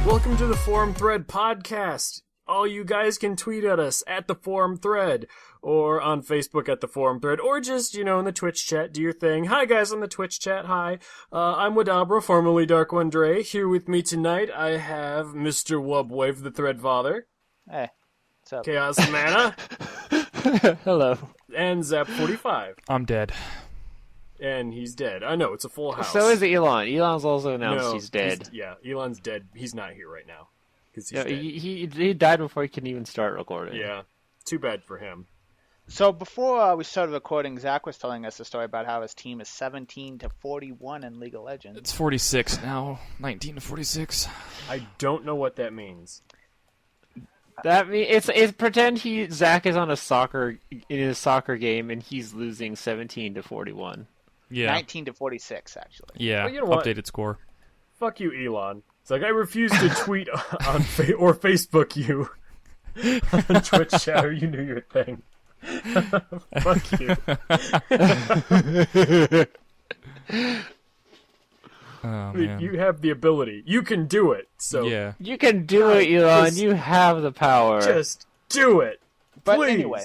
Welcome to the Forum Thread Podcast. All you guys can tweet at us at the Forum Thread, or on Facebook at the Forum Thread, or just, in the Twitch chat, do your thing. Hi guys on the Twitch chat, hi. I'm Wadabra, formerly Dark One Dre. Here with me tonight, I have Mr. Wubwave, the Thread Father. Hey, what's up? Chaos Mana. Hello. And Zap45. I'm dead. And he's dead. I know, it's a full house. So is Elon. Elon's also announced he's dead. Elon's dead. He's not here right now. He's dead. Dead. He died before he can even start recording. Yeah, too bad for him. So before we started recording, Zach was telling us a story about how his team is 17-41 in League of Legends. It's 46 now. 19-46. I don't know what that means. That means it's pretend Zach is on a soccer game and he's losing 17-41. Yeah. 19-46 actually. Yeah. Well, you know what? Updated score. Fuck you, Elon. It's like I refuse to tweet on or Facebook you on Twitch chat, or you knew your thing. Fuck you. Oh, man. You have the ability. You can do it. So yeah. You can do it, Elon. You have the power. Just do it. But Please. anyway,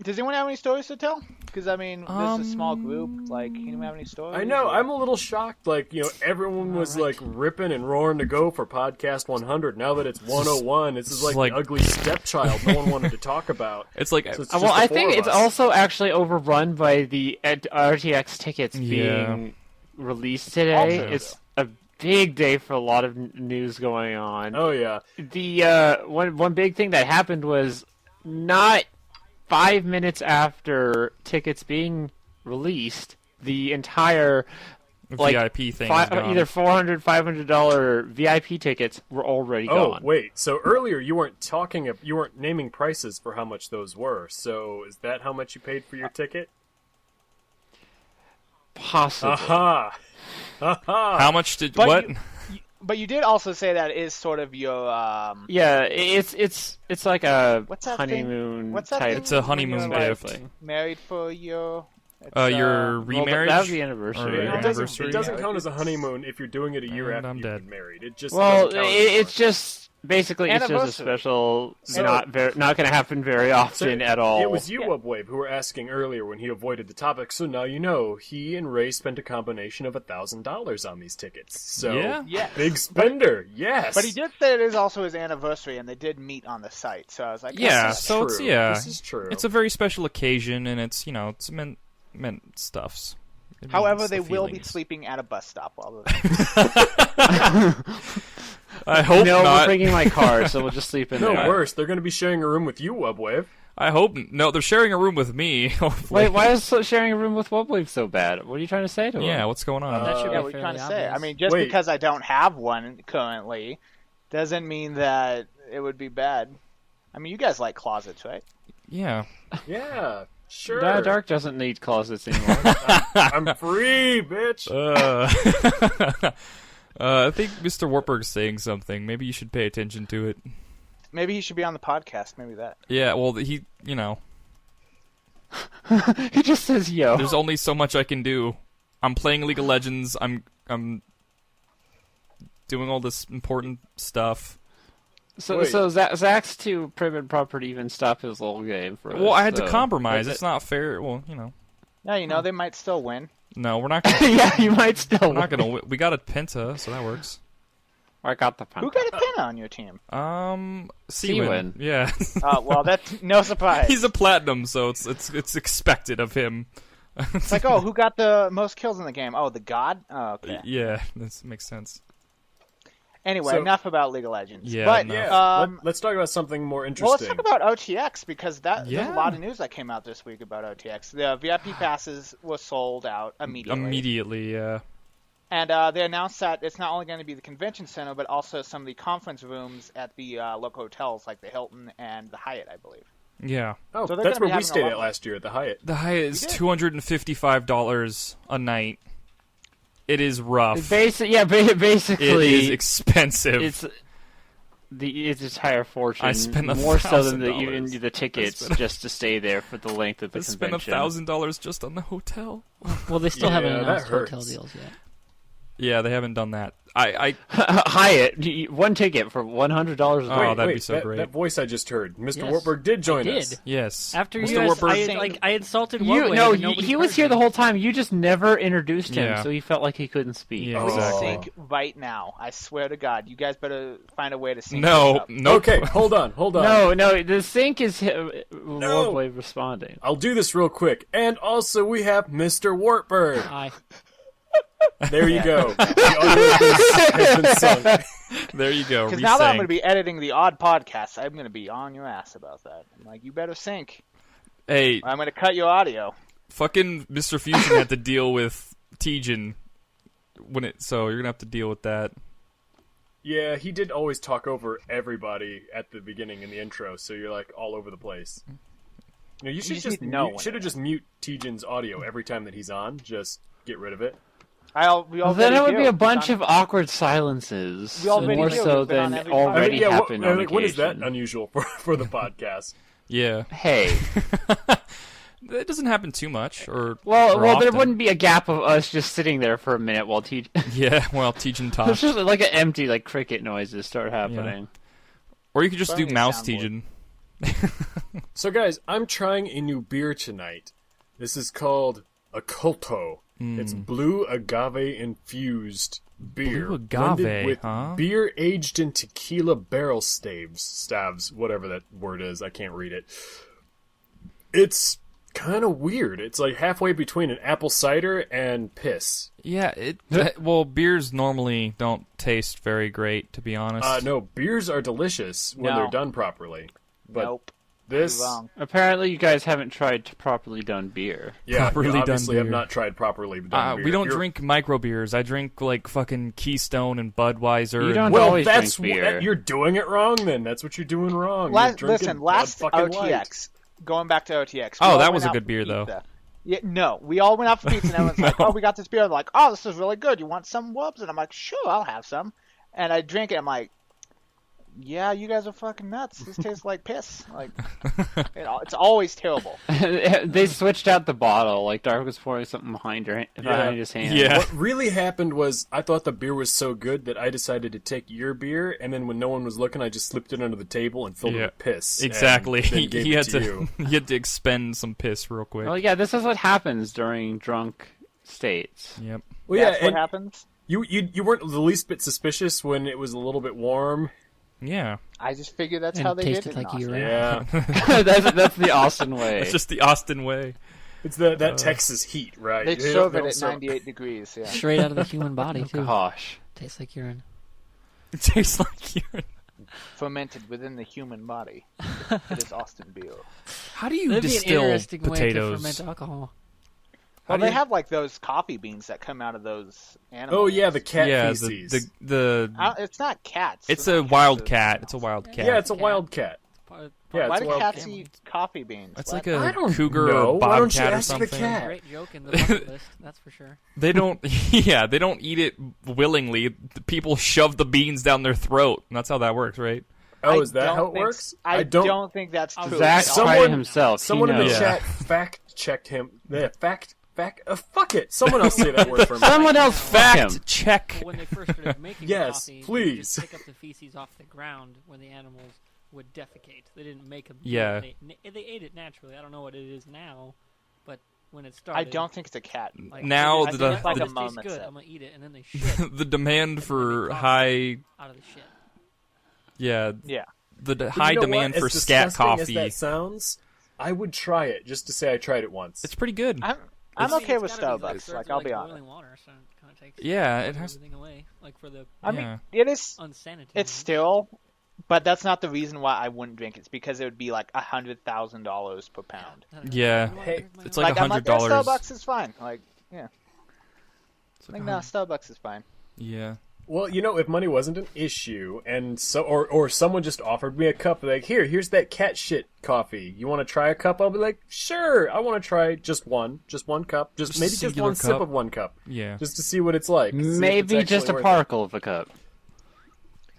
does anyone have any stories to tell? Because, I mean, this is a small group. Like, anyone have any stories? I know. I'm a little shocked. Like, everyone was, ripping and roaring to go for Podcast 100. Now that it's 101, this is like the ugly stepchild no one wanted to talk about. It's like... So it's well, I think it's also actually overrun by the RTX tickets being released today. It's a big day for a lot of news going on. Oh, yeah. The one big thing that happened was not 5 minutes after tickets being released, the entire VIP thing is gone. either $400, $500 VIP tickets were already gone. Oh, wait. So earlier you weren't naming prices for how much those were. So is that how much you paid for your ticket? Possibly. Aha! Aha! How much did... what? But you did also say that is sort of your Yeah, it's like a what's that honeymoon thing? What's that type. thing? It's a honeymoon gift. Married for your Your remarriage? That was the anniversary. Or It doesn't count as a honeymoon if you're doing it a year And after I'm you've dead. been married. It just Well, doesn't count it's just basically it's just a Anniversary. special, So- not going to happen very often at all. It was you, Wubwave, who were asking earlier when he avoided the topic. So now you know he and Ray spent a combination of $1,000 on these tickets. So Yeah? big spender, yes. But he did say it is also his anniversary, and they did meet on the site. So I was like, Yeah, This is so true. it's... Yeah. This is true. It's a very special occasion, and it's, it's meant stuffs. It However, means they the will be feelings. sleeping at a bus stop while I hope no, not. we're bringing my car, so we'll just sleep in No, there. worse. They're going to be sharing a room with you, Wubwave. I hope... No, they're sharing a room with me. Hopefully. Wait, why is sharing a room with Wubwave so bad? What are you trying to say to him? Yeah, what's going on? That should be Yeah, we're fairly trying to say. obvious. I mean, just Wait. because I don't have one currently doesn't mean that it would be bad. I mean, you guys like closets, right? Yeah. Yeah, sure. Nah, Dark doesn't need closets anymore. I'm free, bitch. I think Mr. Warburg's saying something. Maybe you should pay attention to it. Maybe he should be on the podcast. Maybe that. Yeah, well, he, He just says, yo. there's only so much I can do. I'm playing League of Legends. I'm doing all this important stuff. So Wait. Zach's too prim and proper to even stop his little game for us. Well, I had to so- compromise. That's It's not fair. Well, Yeah, they might still win. No, we're not. Gonna, it. Yeah, you might still we're not gonna. We got a penta, so that works. I got the penta. Who got a pin on your team? Seawin. Yeah. Well, that's no surprise. He's a platinum, so it's expected of him. It's like, who got the most kills in the game? Oh, the god? Oh, okay. Yeah, that makes sense. Anyway, So- enough about League of Legends. Yeah, but, enough. Let's talk about something more well, interesting. let's talk about OTX, because there's Yeah. a lot of news that came out this week about OTX. The VIP passes were sold out immediately. Immediately, yeah. And they announced that it's not only going to be the convention center, but also some of the conference rooms at the local hotels, like the Hilton and the Hyatt, I believe. Yeah. Oh, So they're that's gonna where be we having a stayed lot at of- last year, at the Hyatt. The Hyatt is did. $255 a night. It is rough. Basically, It is expensive. it's its entire fortune. I spent more so than $1,000. even the tickets just to stay there for the length of the convention. I spent $1,000 just on the hotel. Well, they still haven't announced hurts. hotel deals yet. Yeah, they haven't done that. I Hyatt, one ticket for $100. Oh, that'd be so great. That voice I just heard, Mr. Yes, Wartburg did join I us. did. Yes. After Mr. you guys, Wartburg, I insulted one way, No, and nobody he was heard here me. the whole time. You just never introduced him, Yeah. so he felt like he couldn't speak. Yeah, We exactly. sync right now. I swear to God, you guys better find a way to sync. No, this up. nope. Okay, hold on. No, the sync is Wartburg responding. I'll do this real quick. And also, we have Mr. Wartburg. Hi. There you go. The audio has been sunk. There you go. Because now that I'm Resync. going to be editing the odd podcast, I'm going to be on your ass about that. I'm like, you better sync. Hey, I'm going to cut your audio. fucking Mr. Fusion had to deal with Tejan so you're gonna have to deal with that. Yeah, he did always talk over everybody at the beginning in the intro, so you're like all over the place. You should just just need to know mute, when should have just mute Tejan's audio every time that he's on. Just get rid of it. Then it would be a bunch of awkward silences, We already more do. so We've been on than every already podcast. happened on what is that occasion. unusual for the podcast? Yeah. Hey. That doesn't happen too much, or Well, there often. wouldn't be a gap of us just sitting there for a minute while Yeah, well, Tejan It's talks. just like an empty, like cricket noises start happening. Or you could just do Funny mouse soundboard. Tejan. So, guys, I'm trying a new beer tonight. This is called Occulto. It's blue agave infused beer, Blue agave, blended with huh? beer aged in tequila barrel staves, whatever that word is. I can't read it. It's kind of weird. It's like halfway between an apple cider and piss. Yeah, well, beers normally don't taste very great, to be honest. No, beers are delicious when No. they're done properly. But Nope. this, You're wrong. Apparently, you guys haven't tried properly done beer. yeah, Properly you done obviously have beer. not tried properly done beer. We don't You're- drink micro beers. I drink like fucking Keystone and Budweiser. You and- don't Well, always that's drink beer. you're doing it wrong. Then that's what you're doing wrong. You're drinking Listen, last Bud fucking Light. OTX, going back to OTX. Oh, we all that went was a out good for beer, though. pizza. Yeah, no, we all went out for pizza, and everyone's like, No. "Oh, we got this beer." They're like, "Oh, this is really good. You want some wubs?" And I'm like, "Sure, I'll have some." And I drink it. I'm like, "Yeah, you guys are fucking nuts. This tastes like piss. Like, it's always terrible." They switched out the bottle. Like Dark was pouring something behind his hand. Yeah. What really happened was I thought the beer was so good that I decided to take your beer, and then when no one was looking, I just slipped it under the table and filled it with piss. Exactly. And then gave He it had to to you. he had to expend some piss real quick. Well, yeah, this is what happens during drunk states. Yep. Well, yeah, That's what and happens. you weren't the least bit suspicious when it was a little bit warm. Yeah. I just figured that's And how they did tasted it. like in Austin. urine. Yeah, that's the Austin way. It's just the Austin way. it's that Texas heat, right? They don't- serve they it don't at serve- 98 degrees. Yeah. Straight out of the human body, too. Gosh. Tastes like urine. It tastes like urine. Fermented within the human body. It is Austin beer. How do you That'd be an distill interesting way to potatoes? ferment alcohol. Well, do they you- have like those coffee beans that come out of those animals. Oh yeah, the cat Yeah, feces. the It's not cats. it's They're a not wild cats, cat. It's a wild cat. yeah, it's a Cat. wild cat. Yeah, Why it's do wild cats cat. eat coffee beans? It's What? like I a don't cougar know. or Why don't you bobcat or ask the something. cat? Great joke in the bucket list, that's for sure. They don't. Yeah, they don't eat it willingly. The people shove the beans down their throat, and that's how that works, right? Oh, I is that don't how it think- works? I don't think that's true. Zach Someone- tried it himself. Someone he in the knows. Yeah. chat fact checked him. Yeah, fact. Fuck it. Someone else say that word for me. Someone else fuck him. Fact check. But when they first started making Yes, coffee, they would please. just pick up the feces off the ground when the animals would defecate. They didn't make them. Yeah. They ate it naturally. I don't know what it is now, but when it I started, don't think it's a cat. like, Now I the- think it's like the- this tastes moment good. set. I'm gonna eat it, and then they shit The demand for high, out of the shit. yeah, Yeah. the But high you know demand what? for As scat disgusting coffee. As that sounds, I would try it just to say I tried it once. It's pretty good. I'm okay It's with gotta be, Starbucks. served Like with, I'll be honest. boiling water, so it kind of takes Yeah, it has- everything away. Like for the I Yeah. mean, it is. unsanitary. It's still, but that's not the reason why I wouldn't drink it. It's because it would be like $100,000 per pound. Yeah. Hey, It's like I'm like, $100. Starbucks is fine. Like, yeah. Like, no, Starbucks is fine. Yeah. Well, you know, if money wasn't an issue, and so, or someone just offered me a cup, like, here's that cat shit coffee. You want to try a cup? I'll be like, sure. I want to try just one cup, Just maybe a just singular one sip cup. of one cup, Yeah. just to see what it's like. see if it's Maybe actually just a worth it. particle of a cup.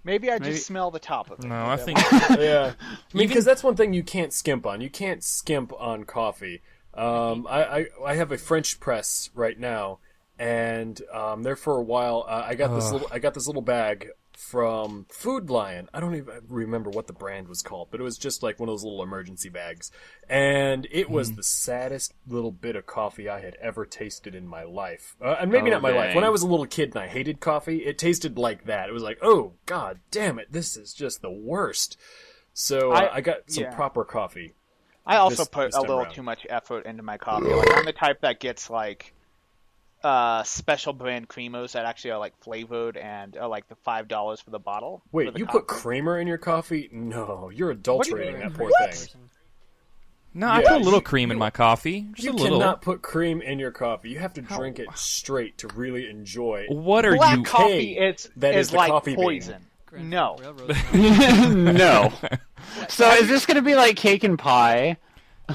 Maybe I just smell the top of it. No, I think Yeah, I mean, because that's one thing you can't skimp on. You can't skimp on coffee. I have a French press right now, and there for a while I got this little bag from Food Lion. I don't even remember what the brand was called, but it was just like one of those little emergency bags, and it was the saddest little bit of coffee I had ever tasted in my life. And maybe not my life. When I was a little kid and I hated coffee, it tasted like that. It was like, oh god damn it, this is just the worst. So I got some proper coffee. I also put a little too much effort into my coffee. Like, I'm the type that gets like special brand creamers that actually are like flavored and are like the $5 for the bottle. Wait, you put creamer in your coffee? No, you're adulterating that poor thing. No, I put a little cream in my coffee. Just you a little. cannot put cream in your coffee. You have to drink it straight to really enjoy it. What are Black you? coffee is like coffee poison. No. No. So is this going to be like cake and pie?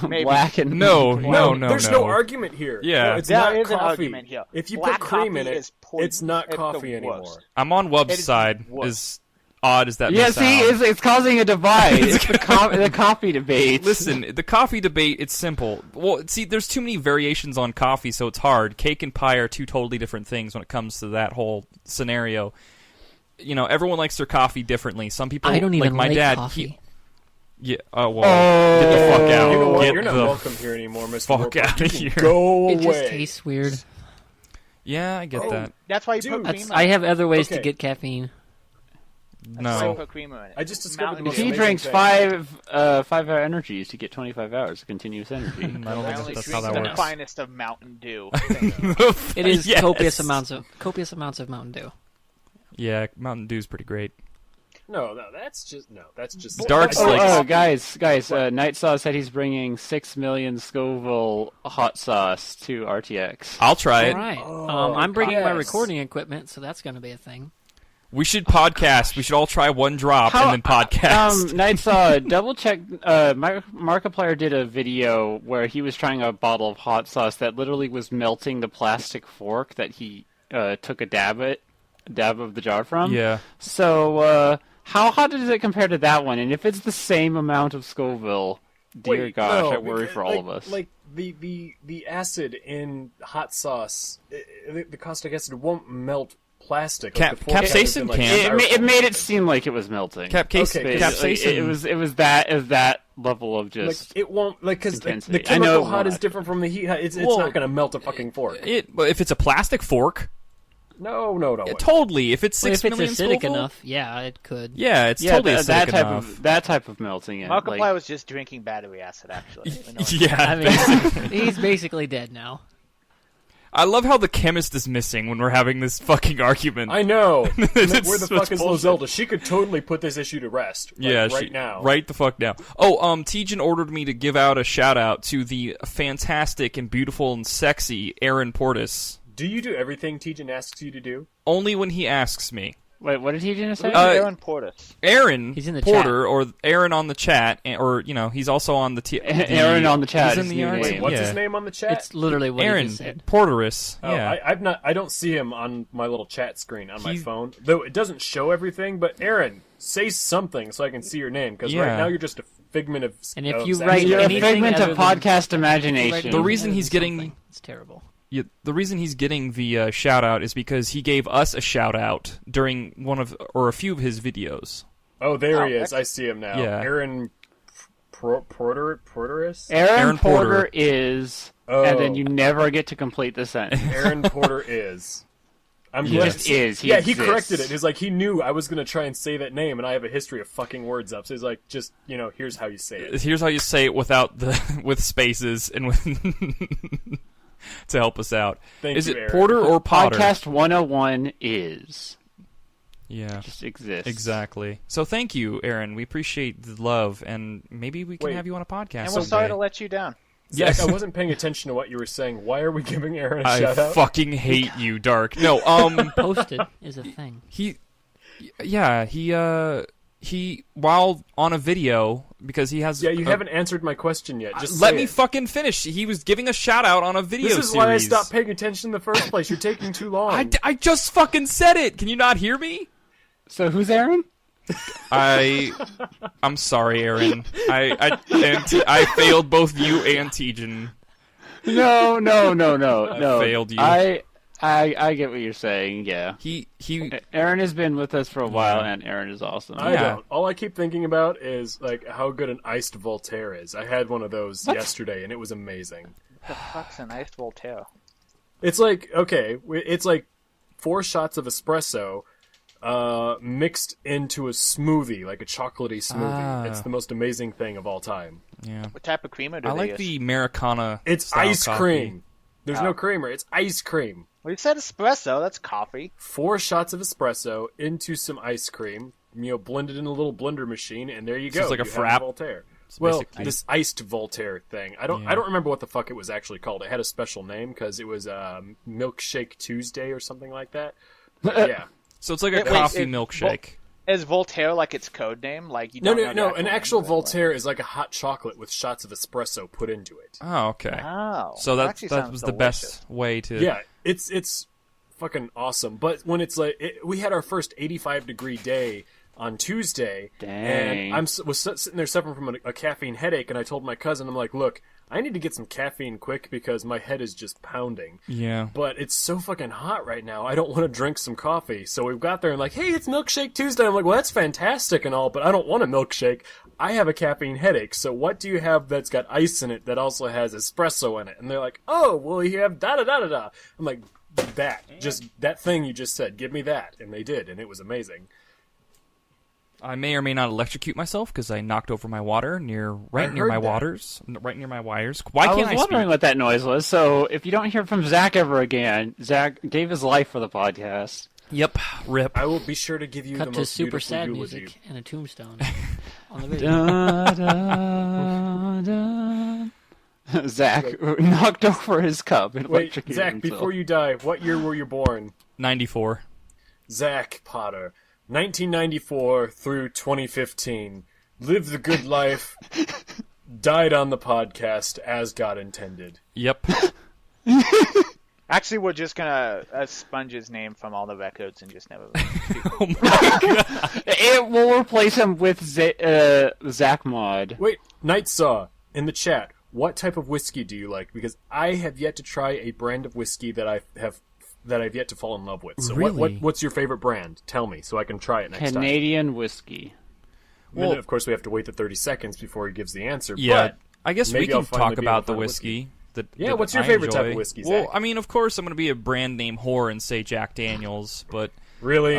Maybe. Black and No. There's no argument here. Yeah. No, it's There not is an coffee. argument here. If you Black put cream coffee in it, is poison. it's not It's the coffee worst. anymore. I'm on Wub's It is side. worse. As odd as that may Yeah, see, sound. it's causing a divide. It's the coffee debate. Listen, the coffee debate, it's simple. Well, see, there's too many variations on coffee, so it's hard. Cake and pie are two totally different things when it comes to that whole scenario. You know, everyone likes their coffee differently. Some people, I don't even like my dad, coffee. Yeah. Oh well. Get the fuck out. You know what? Get You're not the welcome here anymore, Mr. fuck Warped. out You of can here. Go away. It just tastes weird. Yeah, I get that. That's why you Dude. put cream in I it. have other ways to Okay. get caffeine. That's why you No. put creamer in it. I just discovered the Mountain most Dew. He amazing drinks thing. 5-hour energies to get 25 hours of continuous energy. I don't I think only that's how drink that the works. finest of Mountain Dew. It is Yes. copious amounts of Mountain Dew. Yeah, Mountain Dew's pretty great. No, that's just Dark Slicks. Guys, Night Saw said he's bringing 6 million Scoville hot sauce to RTX. I'll try it. All right. Oh, I'm bringing my yes. recording equipment, so that's going to be a thing. We should podcast. We should all try one drop and then podcast. Night Saw, double check. Markiplier did a video where he was trying a bottle of hot sauce that literally was melting the plastic fork that he took a dab of the jar from. Yeah. So, how hot does it compare to that one? And if it's the same amount of Scoville, dear Wait, gosh, no, I worry because, for all of us. Like the acid in hot sauce, the caustic acid won't melt plastic. Like the fork capsaicin has been, like, can. It made it styrofoam. seem like it was melting. Okay, capsaicin. It was that level of just. Like it won't because the intensity. I chemical know it hot is won't. different from the heat. It's Well, not going to melt a fucking fork. Well, if it's a plastic fork, No. totally. If it's Well, 6 if it's million acidic Scoville, enough, yeah, it could. yeah, it's Yeah, totally that acidic type enough. of that type of melting it. Markiplier Like, was just drinking battery acid, actually. We know it. Yeah, I mean, he's basically dead now. I love how the chemist is missing when we're having this fucking argument. I know. Where the It's fuck is bullshit. Lozelda? She could totally put this issue to rest. Like, Yeah, right now. Right the fuck now. Oh, Tejan ordered me to give out a shout out to the fantastic and beautiful and sexy Aaron Portis. Do you do everything Tejan asks you to do? Only when he asks me. wait, what did he just say? Aaron Portis. Aaron He's in the Porter, chat. or Aaron on the chat, or he's also on the Aaron on the chat He's in is the new art. name. What's Yeah. his name on the chat? It's literally what Aaron he just said. Porteris. Oh, Yeah. I don't see him on my little chat screen on my He's- phone. Though it doesn't show everything, but Aaron, say something so I can see your name, because right Yeah. now you're just a figment of... And if of you Zach's write You're a anything figment other of than- podcast imagination. The reason he's getting- Something. It's terrible. Yeah, the reason he's getting the shout out is because he gave us a shout out during one of or a few of his videos. Oh, there he is. I see him now. Yeah. Aaron Porteris? Aaron Porter. Porter is, Oh. and then you never get to complete the sentence. Aaron Porter is. He just is. He yeah, exists. he corrected it. He's like, he knew I was going to try and say that name, and I have a history of fucking words up. So he's like, just, here's how you say it. Here's how you say it without with spaces and with to help us out. Thank is you, it Aaron. Porter or Potter? Podcast 101 is. Yeah. Just exists. Exactly. So thank you, Aaron. We appreciate the love, and maybe we can Wait. have you on a podcast. And we're sorry someday. to let you down. Zach, I wasn't paying attention to what you were saying. Why are we giving Aaron a I shout out? fucking hate you, Dark. No, Posted is a thing. he while on a video because he has. Yeah, you haven't answered my question yet. Just let say me it. fucking finish. He was giving a shout out on a video. This is series. why I stopped paying attention in the first place. You're taking too long. I just fucking said it. Can you not hear me? So who's Aaron? I'm sorry, Aaron. I failed both you and Tejan. No. I failed you. I get what you're saying. Yeah. He. Aaron has been with us for a while, and Aaron is awesome. I don't. All I keep thinking about is like how good an iced Voltaire is. I had one of those yesterday, and it was amazing. What the fuck's an iced Voltaire? It's like it's like 4 shots of espresso, mixed into a smoothie, like a chocolatey smoothie. It's the most amazing thing of all time. Yeah. What type of creamer do I they like use? the Americana. It's style ice coffee. cream. There's no creamer. It's ice cream. Well, you said espresso. That's coffee. 4 shots of espresso into some ice cream. Blend it in a little blender machine, and there you go. it's like a You have frap. Voltaire. It's Well, basically- this iced Voltaire thing. I don't remember what the fuck it was actually called. It had a special name because it was Milkshake Tuesday or something like that. But, yeah. So it's like a Wait, coffee it- milkshake. Is Voltaire like its code name? Like you No. don't know the An name actual of it? Voltaire is like a hot chocolate with shots of espresso put into it. Oh, okay. Oh, So that that actually that sounds was the delicious. best way to. Yeah, it's fucking awesome. But when it's like we had our first 85-degree day on Tuesday, Dang. and was sitting there suffering from a caffeine headache, and I told my cousin, I'm like, look, I need to get some caffeine quick because my head is just pounding. Yeah. But it's so fucking hot right now. I don't want to drink some coffee. So we've got there and like, hey, it's Milkshake Tuesday. I'm like, well, that's fantastic and all, but I don't want a milkshake. I have a caffeine headache. So what do you have that's got ice in it that also has espresso in it? And they're like, oh, well, you have da-da-da-da-da. I'm like, just that thing you just said. Give me that. And they did, and it was amazing. I may or may not electrocute myself because I knocked over my water right near heard my that. right near my wires. Why I can't was I wondering speak? what that noise was. So if you don't hear from Zach ever again, Zach gave his life for the podcast. Yep. Rip. I will be sure to give you Cut the to most super beautiful sad eulogy. music and a tombstone on the video. Da, da, da. Zach knocked over his cup and Wait, electrocuted Zach, himself. before you die, what year were you born? 94. Zach Potter, 1994 through 2015. Lived the good life. Died on the podcast as God intended. Yep. Actually, we're just gonna sponge his name from all the records and just never. We'll replace him with Zach Mod. Wait, Night Saw in the chat. What type of whiskey do you like? Because I have yet to try a brand of whiskey that I've yet to fall in love with. So Really? what's your favorite brand? Tell me so I can try it next time. Canadian whiskey. And then, of course, we have to wait the 30 seconds before he gives the answer. Yeah. But I guess we maybe I'll can finally talk be able about to the find whiskey. Yeah, that what's your I favorite type enjoy. of whiskey, Well, Zach? I mean, of course, I'm going to be a brand name whore and say Jack Daniels, but really?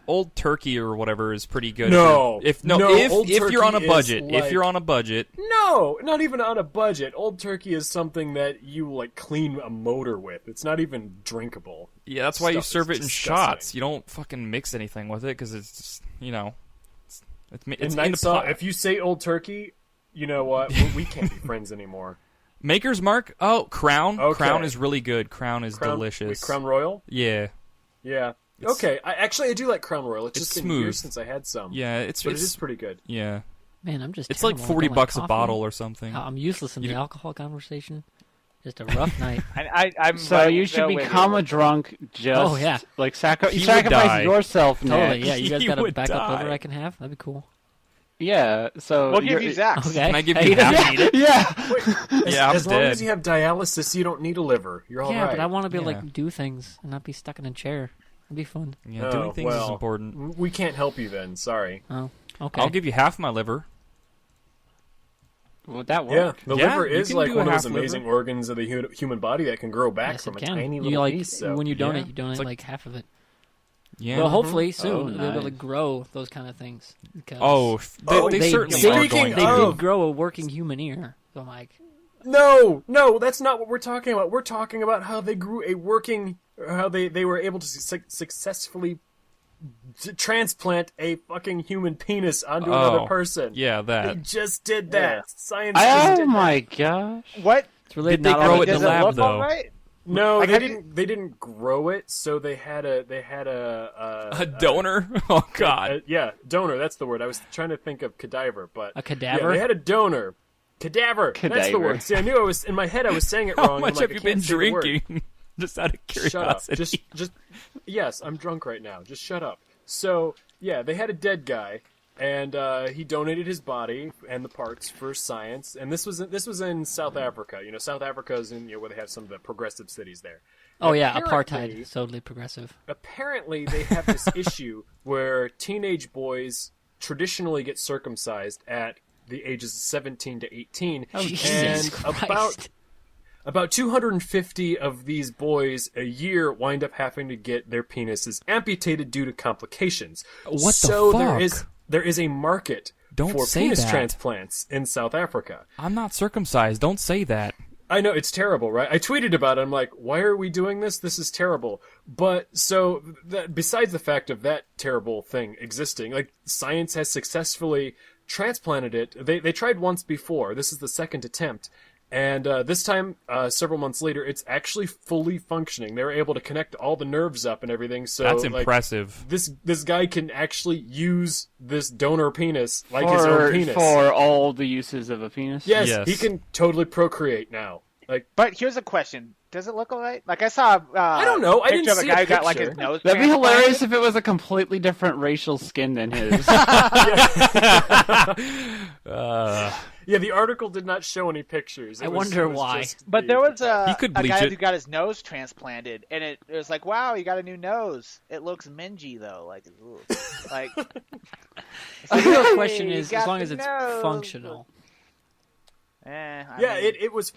Old Turkey or whatever is pretty good. No. If Old you're on a Turkey budget, is if you're on a budget, No, not even on a budget. Old Turkey is something that you like clean a motor with. It's not even drinkable. yeah, that's why you Stuff serve is it in disgusting. shots. You don't fucking mix anything with it because it's just, it's In in Night the Saw, pot. if you say Old Turkey, you know what? We can't be friends anymore. Maker's Mark. Oh, Crown. Okay. Crown is really good. Crown is Crown, delicious. wait, Crown Royal? Yeah. Yeah. Okay. I do like Crown Royal. It's just It's been years smooth. since I had some. Yeah, it But it is is pretty good. Yeah. Man, I'm just. It's like terrible. I don't like $40 a coffee. bottle or something. I'm useless in You the don't- alcohol conversation. Just a rough night. I'm So right you should there with become you. a drunk. Just Oh, yeah. like He would sacrifice die. yourself. Totally. Next. Yeah, you guys He got a would backup liver die. I can have. That'd be cool. Yeah. So We'll give you're- you Zach's. Okay. Can I give Hey, you half yeah. and eat it? Yeah. Yeah, I'm as long dead. as you have dialysis, you don't need a liver. You're all right. Yeah, but I want to be able to Yeah. like do things and not be stuck in a chair. It'd be fun. Yeah, Oh, doing things is well, important. We can't help you then. Sorry. Oh, okay. I'll give you half my liver. Would that Yeah, work? the Yeah, liver you is can like do one a of those half amazing liver. organs of the human body that can grow back Yes, from it a can. tiny You little like piece. So when you donate, yeah. you donate It's like- like half of it. Yeah. Well, hopefully soon Oh, they'll be able to nice. grow those kind of things. Because They certainly they- are speaking going they to. of- did grow a working human ear. So I'm like, No, that's not what we're talking about. We're talking about how they grew a working, how they were able to successfully transplant a fucking human penis onto another person. Yeah, They that. just did that. Yeah. Science just Oh did my gosh. What? it's related Did they not grow all it the in Does the it lab, look all though? right? No, Like, they how didn't. They didn't grow it, so they had a A donor? Oh, God. yeah, donor. That's the word. I was trying to think of cadaver, but A cadaver? Yeah, they had a donor. Cadaver. That's the Cadaver. word. See, I knew I was in my head. I was saying it How wrong. much I'm like, have I you can't been say the word. drinking? Just out of Shut up. curiosity. Just. Yes, I'm drunk right now. Just shut up. So Yeah, they had a dead guy, and he donated his body and the parts for science. And this was in South Africa. You know, South Africa is in where they have some of the progressive cities there. Oh yeah, Apparently- apartheid is totally progressive. Apparently, they have this issue where teenage boys traditionally get circumcised at the ages of 17 to 18. Oh, and Jesus Christ. about 250 of these boys a year wind up having to get their penises amputated due to complications. What the so fuck? there is a market Don't for say penis that. transplants in South Africa. I'm not circumcised. Don't say that. I know, it's terrible, right? I tweeted about it. I'm like, why are we doing this? This is terrible. But so besides the fact of that terrible thing existing, like science has successfully transplanted it. They tried once before. This is the second attempt. And this time, several months later, it's actually fully functioning. They were able to connect all the nerves up and everything. So That's like, impressive. This guy can actually use this donor penis like his own penis. For all the uses of a penis? Yes, Yes. he can totally procreate now. Like, But here's a question: does it look alright? Like I saw. I don't know. I Picture didn't of a see guy a who got like picture. his nose. That'd be transplanted. hilarious if it was a completely different racial skin than his. yeah, the article did not show any pictures. I wonder why. But there was He could a bleach guy it. who got his nose transplanted, and it was like, wow, you got a new nose. It looks mingy though, like, ooh. Like. The real "Hey, question you is, got as long the as it's nose." functional. I Yeah, mean, it was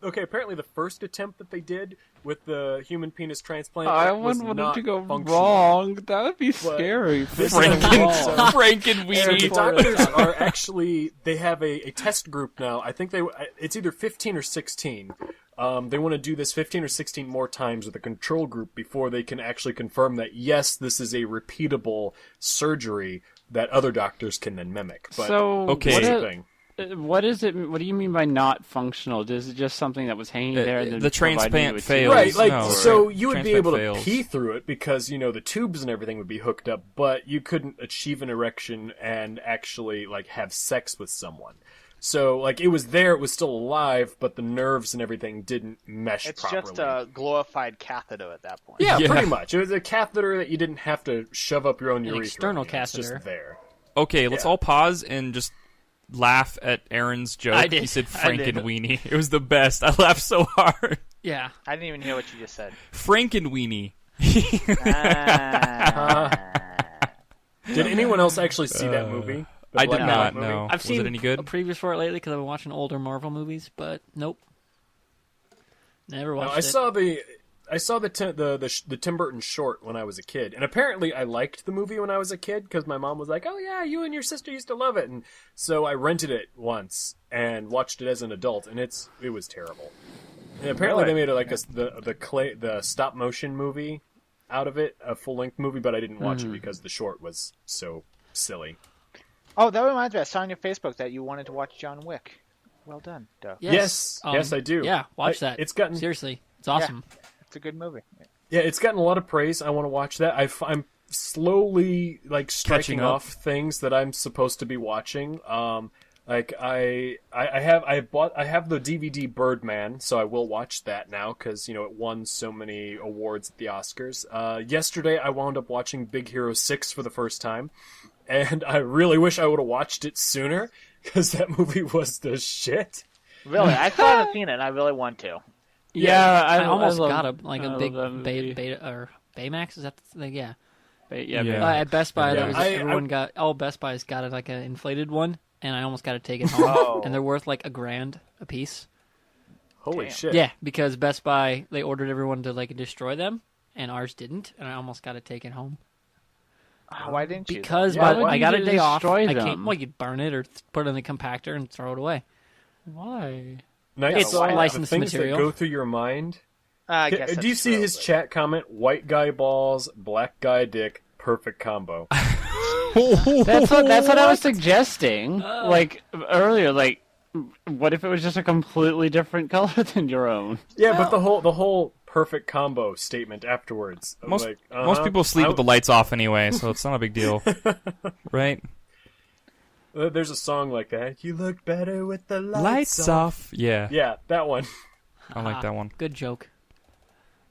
okay. Apparently, the first attempt that they did with the human penis transplant I was wouldn't want not it to go functional. wrong. That would be scary. this Frank. is wrong. Franken And the weenie. doctors are actually they have a test group now. I think it's either 15 or 16. They want to do this 15 or 16 more times with a control group before they can actually confirm that yes, this is a repeatable surgery that other doctors can then mimic. But So, Okay. what, here's the thing. what is it? What do you mean by not functional? Is it just something that was hanging there? And then the providing transplant you with fails. Right, like No, so right. you would be Transplant able to fails. pee through it because the tubes and everything would be hooked up, but you couldn't achieve an erection and actually like have sex with someone. So like it was there, it was still alive, but the nerves and everything didn't mesh it's properly. just a glorified catheter at that point. Yeah, Yeah. pretty much. It was a catheter that you didn't have to shove up your own urethra. external It's catheter. just there. Okay, let's Yeah. all pause and just laugh at Aaron's joke. I did. He said I did. Franken weenie. It was the best. I laughed so hard. Yeah. I didn't even hear what you just said. Franken weenie. Did anyone else actually see that movie? The I Black did and White not movie? know. I've Was seen it any good? a previews for it lately because I've been watching older Marvel movies, but nope. Never No, watched I it. saw the Tim Burton short when I was a kid, and apparently I liked the movie when I was a kid because my mom was like, "Oh yeah, you and your sister used to love it," and so I rented it once and watched it as an adult, and it was terrible. And apparently Really? they made the stop motion movie out of it, a full length movie, but I didn't watch it because the short was so silly. Oh, that reminds me. I saw on your Facebook that you wanted to watch John Wick. Well done, Duh. Yes, yes, I do. Yeah, watch that. It's gotten Seriously, it's awesome. It's a good movie. Yeah, it's gotten a lot of praise. I want to watch that. I'm slowly like striking Catching up. off things that I'm supposed to be watching. Like I have the DVD Birdman, so I will watch that now because it won so many awards at the Oscars. Yesterday I wound up watching Big Hero 6 for the first time, and I really wish I would have watched it sooner because that movie was the shit. Really, I still haven't seen it. And I really want to. Yeah, I almost love- got a big love that movie. beta or Baymax. Is that the thing? Yeah. Yeah, Yeah. At Best Buy, Yeah. everyone got all Best Buys got like an inflated one, and I almost got to take it home. Oh. And they're worth like $1,000 a piece. Holy Damn. shit! Yeah, because Best Buy they ordered everyone to like destroy them, and ours didn't, and I almost got to take it home. Oh, why didn't you? Because Why by, would I you got a day off. destroy I them? can't. Well, you burn it or put it in the compactor and throw it away. Why? Nice. It's the licensed things material. that go through your mind. I guess Do you that's see true, his but- chat comment? White guy balls, black guy dick, perfect combo. That's what I was suggesting. Like earlier, like what if it was just a completely different color than your own? Yeah, but the whole perfect combo statement afterwards. of Most like, most people sleep with the lights off anyway, so it's not a big deal, right? There's a song like that. You look better with the Lights off. Yeah, Yeah, that one. I like that one. Good joke.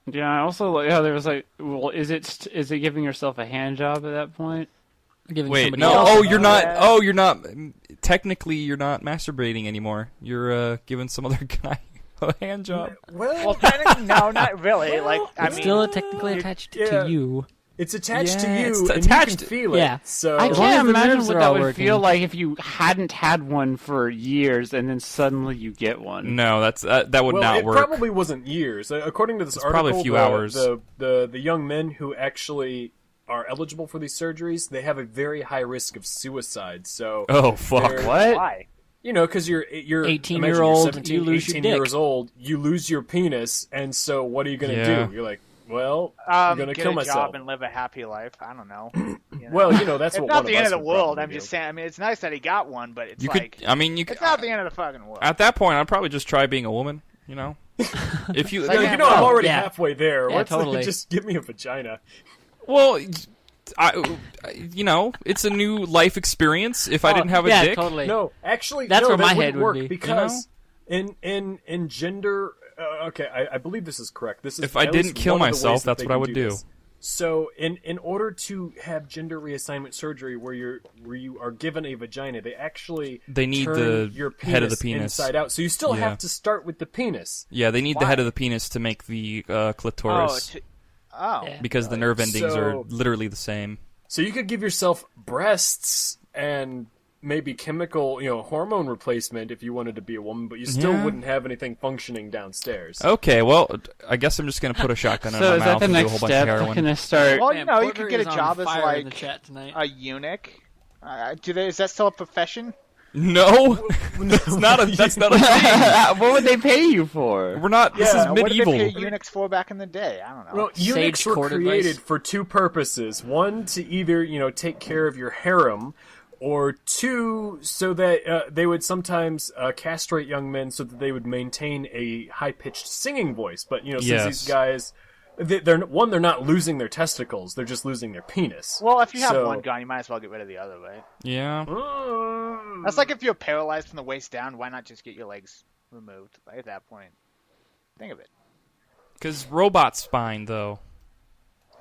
Yeah. Also, there was like, well, is it giving yourself a hand job at that point? Giving Wait, somebody no. else Oh, a- you're not. Yeah. Oh, you're not. Technically, you're not masturbating anymore. You're giving some other guy a hand job. Well, technically, no, not really. Like, I It's mean, still technically attached yeah. to you. It's attached Yeah, to you, it's and attached you to- can feel Yeah. it. So I As long as can't the imagine nerves what are that all would working. feel like if you hadn't had one for years and then suddenly you get one. No, that would well, not it work. probably wasn't years. According to this article, probably a few hours. The young men who actually are eligible for these surgeries, they have a very high risk of suicide. So, Oh fuck! They're- What? why? you know, because you're 18-year-old, 17, you lose your 18 dick. years old, you lose your penis, and so what are you going to Yeah. do? You're like, well, I'm going to Get kill a myself. job and live a happy life. I don't know. You know? Well, you know, that's it's what not one the of end us of the would world. probably I'm just do. saying. I mean, it's nice that he got one, but it's You like could. I mean, you could. it's not the end of the fucking world. At that point, I'd probably just try being a woman. You know, if you. like- You know, I'm already Yeah. halfway there. Yeah, What's the- totally. just give me a vagina. Well, you know, it's a new life experience. If I didn't have a yeah, dick, totally. No, actually, That's no, where that my wouldn't head would work be, you because in gender. Okay, I believe this is correct. This is If I at least didn't kill one of the myself, ways that that's they what I can would do. this. So, in order to have gender reassignment surgery, where you are given a vagina, they actually They need turn the your head of the penis. inside out. So you still Yeah. have to start with the penis. yeah, they need the Why? head of the penis to make the clitoris Yeah. because the nerve endings are So- literally the same. So you could give yourself breasts and maybe chemical, hormone replacement if you wanted to be a woman, but you still Yeah. wouldn't have anything functioning downstairs. Okay, well, I guess I'm just gonna put a shotgun in So my is that mouth the and do a next whole bunch step? of They're heroin. gonna start. Well, Man, you Porter could get is a on job as fire in the like chat tonight. a eunuch. Is that still a profession? No, that's not a thing. What would they pay you for? We're not. This Yeah, is What did medieval. they pay eunuchs for back in the day? I don't know. Well, eunuchs Sage were court created advice. for two purposes. One, to either, take care of your harem, or two, so that they would sometimes castrate young men so that they would maintain a high-pitched singing voice. But, since Yes. these guys, they're not losing their testicles, they're just losing their penis. Well, if you have So- one gun, you might as well get rid of the other, right? Yeah. That's like if you're paralyzed from the waist down, why not just get your legs removed at that point? Think of it. Because robot spine, though.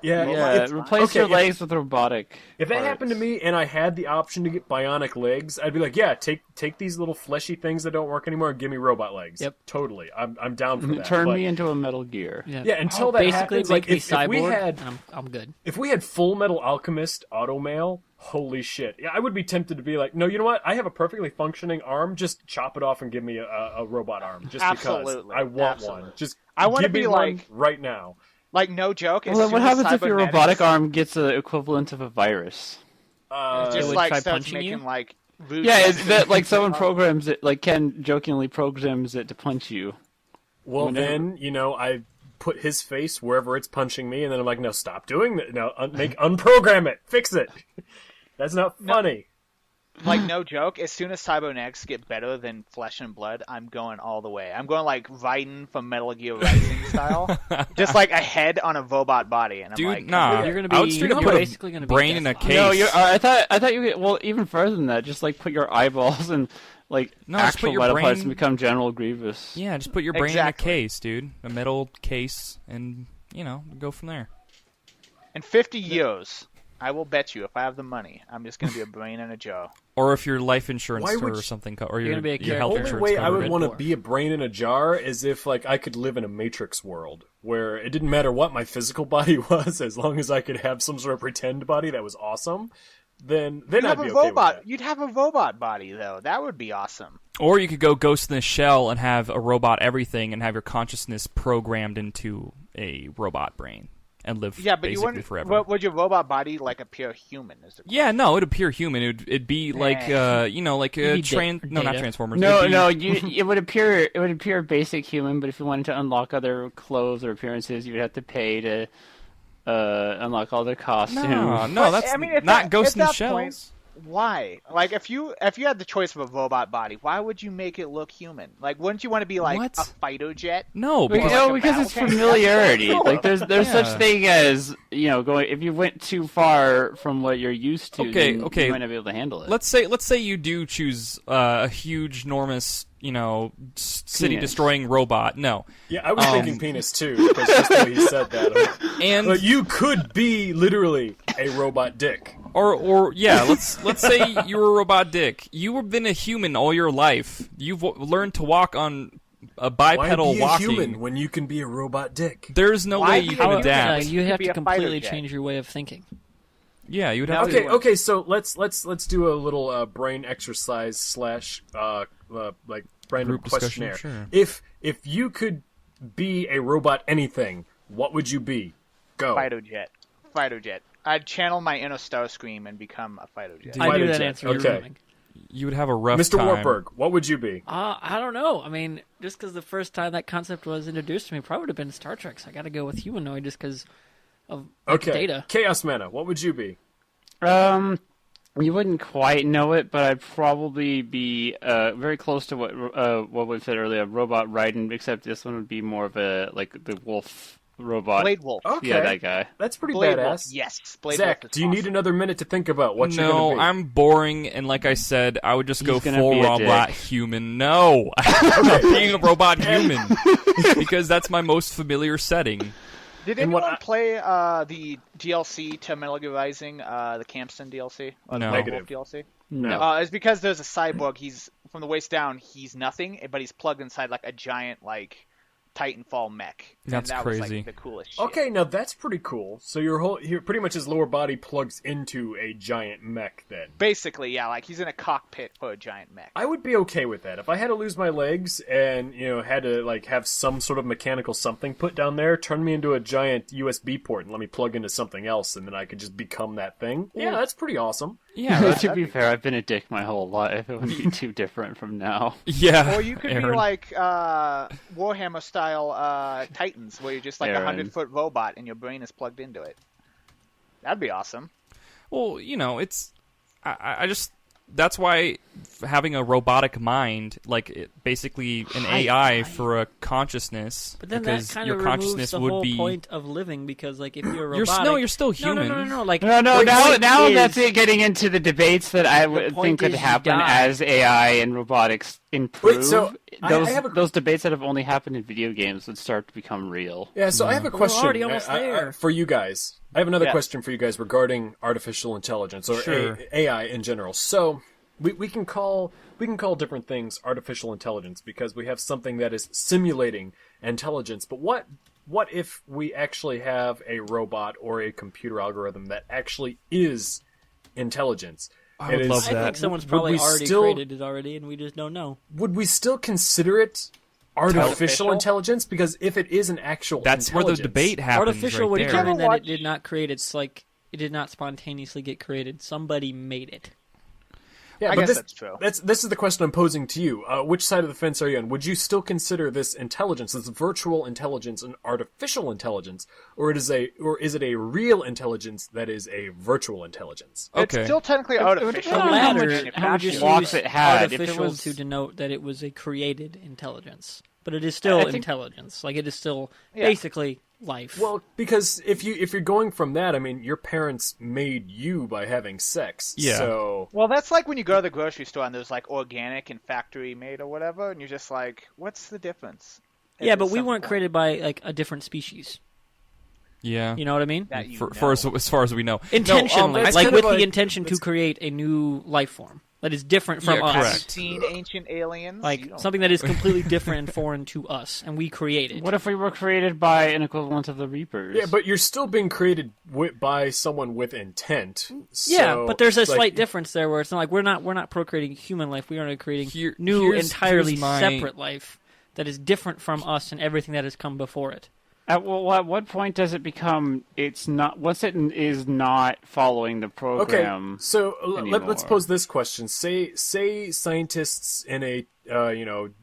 Yeah, Yeah, if- replace okay, your if- legs with robotic. If that parts. happened to me and I had the option to get bionic legs, I'd be like, yeah, take these little fleshy things that don't work anymore and give me robot legs. Yep. Totally. I'm down for that. Turn but- me into a Metal Gear. Yeah, until that basically happens, make like me if we cyborg, had and I'm good. if we had Full Metal Alchemist automail, holy shit. Yeah, I would be tempted to be like, no, you know what? I have a perfectly functioning arm. Just chop it off and give me a robot arm. Just because Absolutely. I want Absolutely. one. Just I wanna give me be one like- right now. Like, no joke. Well, then what happens if your robotic arm gets the equivalent of a virus? just would like try starts punching making you? like voodoo Yeah, it's dancing that like things someone on- programs it, like Ken jokingly programs it to punch you. Well, Whenever- then, I put his face wherever it's punching me, and then I'm like, no, stop doing that. No, unprogram it. Fix it. That's not funny. Like, no joke. As soon as cybernetics get better than flesh and blood, I'm going all the way. I'm going like Raiden from Metal Gear Rising style, just like a head on a robot body, and I'm Dude, like, nah. You're gonna I would be- straight up you're put basically a gonna be brain in a Death case. No, I thought you could. Well, even further than that, just like put your eyeballs and like No, just put actual your metal parts brain- and become General Grievous. Yeah, just put your brain Exactly. in a case, dude. A metal case, and, go from there. in 50 years, I will bet you, if I have the money, I'm just going to be a brain in a jar. Or if your life insurance Why would or you- something, or You're your, gonna be a your health character. The only insurance way I covered would it. want to for. be a brain in a jar is if, like, I could live in a Matrix world where it didn't matter what my physical body was, as long as I could have some sort of pretend body that was awesome. Then You'd I'd have be a okay robot. with that. You'd have a robot body, though. That would be awesome. Or you could go Ghost in the Shell and have a robot everything and have your consciousness programmed into a robot brain and live Yeah, but you basically wouldn't. forever. Would your robot body like appear human? Is the Yeah, no, it'd appear human. It'd be like, like a You'd be no, not data. Transformers. No, It'd be- no, it would appear basic human, but if you wanted to unlock other clothes or appearances, you would have to pay to unlock all their costumes. no, But, that's I mean, at not that- Ghost in at the that Shells. point- Why? Like, if you had the choice of a robot body, why would you make it look human? Like, wouldn't you want to be like What? a fighter jet? No, Because, because like a because it's battle tank? familiarity. That's Like there's Yeah. such thing as going. If you went too far from what you're used to, Okay, then okay. you might not be able to handle it. let's say you do choose a huge, enormous, city Penis. destroying robot. No, Yeah, I was thinking penis too, because just the way you said that. and But you could be literally a robot dick. Or yeah, let's say you were a robot dick. You have been a human all your life. You've learned to walk on a bipedal Why be walking. a human when you can be a robot dick? There's no Why way be you a can human? adapt. You have be to a fighter completely jet. change your way of thinking. Yeah, you'd have Okay, to. okay. So let's do a little brain exercise slash like random Group discussion, questionnaire. sure. If you could be a robot anything, what would you be? Go. Fighter jet. I'd channel my inner Starscream and become a fighter jet. I knew Fighter that jet, answer you were okay. coming. You would have a rough Mr. time. Wartburg, what would you be? I don't know. I mean, just because the first time that concept was introduced to me probably would have been Star Trek, so I got to go with humanoid just because of Okay. data. Chaos Mana, what would you be? You wouldn't quite know it, but I'd probably be very close to what we said earlier, Robot Raiden, except this one would be more of a like the wolf robot. Blade Wolf. Okay. Yeah, that guy. That's pretty Blade badass. Wolf. Yes. Blade Zach, Wolf is do you need awesome. another minute to think about what you're going No, to be? I'm boring, and like I said, I would just go He's gonna full be a robot dick. human. No, I'm not being a robot human because that's my most familiar setting. Did And what anyone I- play the DLC to Metal Gear Rising, the Campston DLC? Or No. the Negative. Wolf DLC? No. It's because there's a cyborg. He's from the waist down. He's nothing, but he's plugged inside like a giant like Titanfall mech. That's and that was, crazy. like, the coolest shit. Okay, now that's pretty cool. So pretty much his lower body plugs into a giant mech then. Basically, yeah, like he's in a cockpit for a giant mech. I would be okay with that. If I had to lose my legs and, had to like have some sort of mechanical something put down there, turn me into a giant USB port and let me plug into something else and then I could just become that thing. Yeah, that's pretty awesome. Yeah, To be fair, I've been a dick my whole life. It wouldn't be too different from now. yeah. Or you could be Aaron. like Warhammer style Titans, where you're just like a Aaron. 100-foot robot and your brain is plugged into it. That'd be awesome. Well, it's I just that's why having a robotic mind, like basically an AI for a consciousness, But then because that kind your of removes consciousness the would whole be. point of living, because like if you're a You're robotic, you're still human. No. Like No, the point now is- that's it. Getting into the debates that I The would point think could is you happen die. as AI and robotics improve. so I have a- those debates that have only happened in video games would start to become real. Yeah, so I have a we're question already almost there. for you guys. I have another Yeah. question for you guys regarding artificial intelligence or Sure. AI in general. So we can call different things artificial intelligence because we have something that is simulating intelligence. But what if we actually have a robot or a computer algorithm that actually is intelligence? I would love I that. think someone's Would probably we already still- created it already, and we just don't know. Would we still consider it artificial Artificial? intelligence? Because if it is an actual That's where the intelligence- debate happens. Artificial right would there. determine that Watch- it did not create. It's like it did not spontaneously get created. Somebody made it. Yeah, I but guess this, that's true. This is the question I'm posing to you. Which side of the fence are you on? Would you still consider this intelligence, this virtual intelligence, an artificial intelligence, or is it a real intelligence that is a virtual intelligence? Okay. It's still technically would artificial. depend on No how matter much how would you blocks use it had. If it artificial was- to denote that it was a created intelligence, but it is still I think- intelligence. Like it is still Yeah. basically life. Well, because if you're going from that, I mean, your parents made you by having sex. Yeah. So Well, that's like when you go to the grocery store and there's like organic and factory made or whatever, and you're just like, what's the difference? yeah, It's but we weren't simple. created by like a different species. Yeah. You know what I mean? That you For know. as far as we know. Intentionally, No, that's like kind with of the like- intention to create a new life form that is different from Yeah, us. Have you correct. seen Ancient Aliens? You Like don't- something that is completely different and foreign to us, and we create it. What if we were created by an equivalent of the Reapers? yeah, but you're still being created by someone with intent. Yeah, So, but there's a like, slight difference there, where it's not like we're not procreating human life. We are creating Here- new, here's entirely my- separate life that is different from us and everything that has come before it. At what point does it become? It's not. Once it is not following the Okay, program. so let's anymore. pose this question: Say scientists in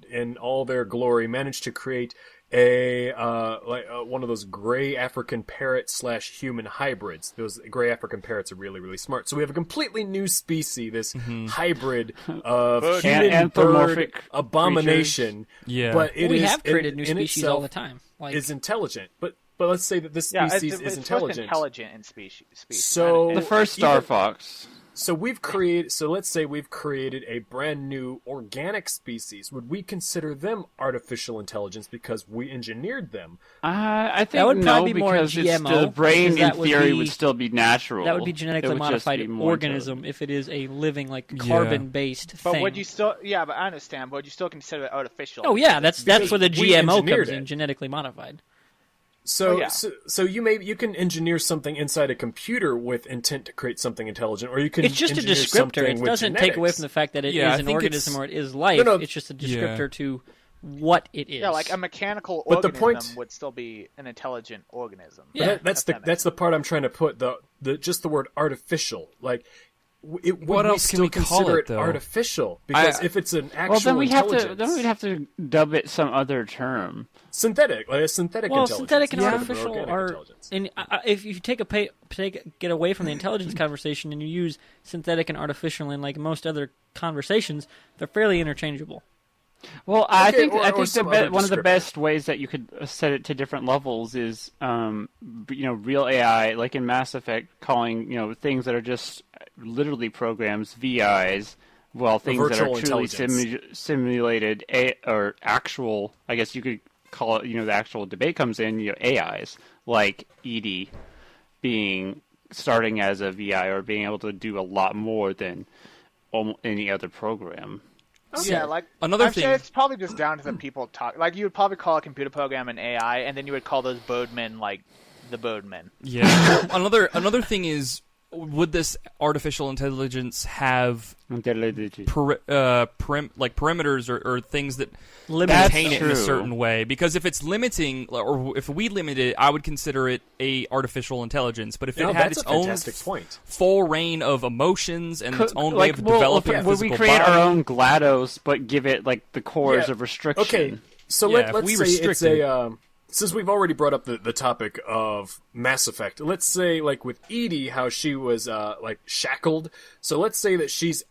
in all their glory managed to create one of those gray African parrot / human hybrids. Those gray African parrots are really, really smart. So we have a completely new species, this hybrid of human Anthropomorphic bird abomination. Yeah. But it we is have created new in species itself all the time. Like is intelligent. But let's say that this yeah, species it's is most intelligent. intelligent in species. So- not The first Star even- Fox. So let's say we've created a brand new organic species. Would we consider them artificial intelligence because we engineered them? I think That would probably be more because it's GMO, the brain because that in would theory be- would still be natural. That would be It genetically would just modified be more organism if it is a living, like carbon-based But thing. would you still? Yeah, but I understand. But would you still consider it artificial? Oh yeah, that's Because where the we GMO engineered comes in, it. genetically modified. So, Oh, yeah. so you can engineer something inside a computer with intent to create something intelligent, or you can. It's just a engineer descriptor. something It with doesn't take away genetics. from the fact that it Yeah, is I an think organism it's- or it is life. No. It's just a descriptor to what it is. Yeah, like a mechanical But the organism point- would still be an intelligent organism. But Yeah, that's the part I'm trying to put the just the word artificial. Like, would What we else can still we call consider it, it though? artificial? Because if it's an actual Well, then we'd intelligence, have to dub it some other term. synthetic, like a synthetic well, intelligence. synthetic and instead of an artificial organic are. intelligence. And if you get away from the intelligence conversation and you use synthetic and artificial in like most other conversations, they're fairly interchangeable. Well, I Okay, think or I think some other one of the descriptor. best ways that you could set it to different levels is, real AI, like in Mass Effect, calling things that are just literally programs VIs, while things that are virtual truly intelligence. simulated or actual. I guess you could call it. The actual debate comes in. AIs like Edie starting as a VI or being able to do a lot more than any other program. Yeah, like Another I'm thing- sure it's probably just down to the people talk. Like you would probably call a computer program an AI, and then you would call those Bodemen like the Bodemen. Yeah. Well, another thing is, would this artificial intelligence have perimeters or things that contain it in a true. certain way? Because if it's limiting, or if we limit it, I would consider it a artificial intelligence. But if it had that's its a own fantastic point. full reign of emotions and its own way of developing a would we physical create body, our own GLaDOS but give it like the cores Yeah. of restriction? Okay, so Yeah, if let's we say it's restricted a. Since we've already brought up the topic of Mass Effect, let's say like with Edie, how she was shackled. So let's say that she's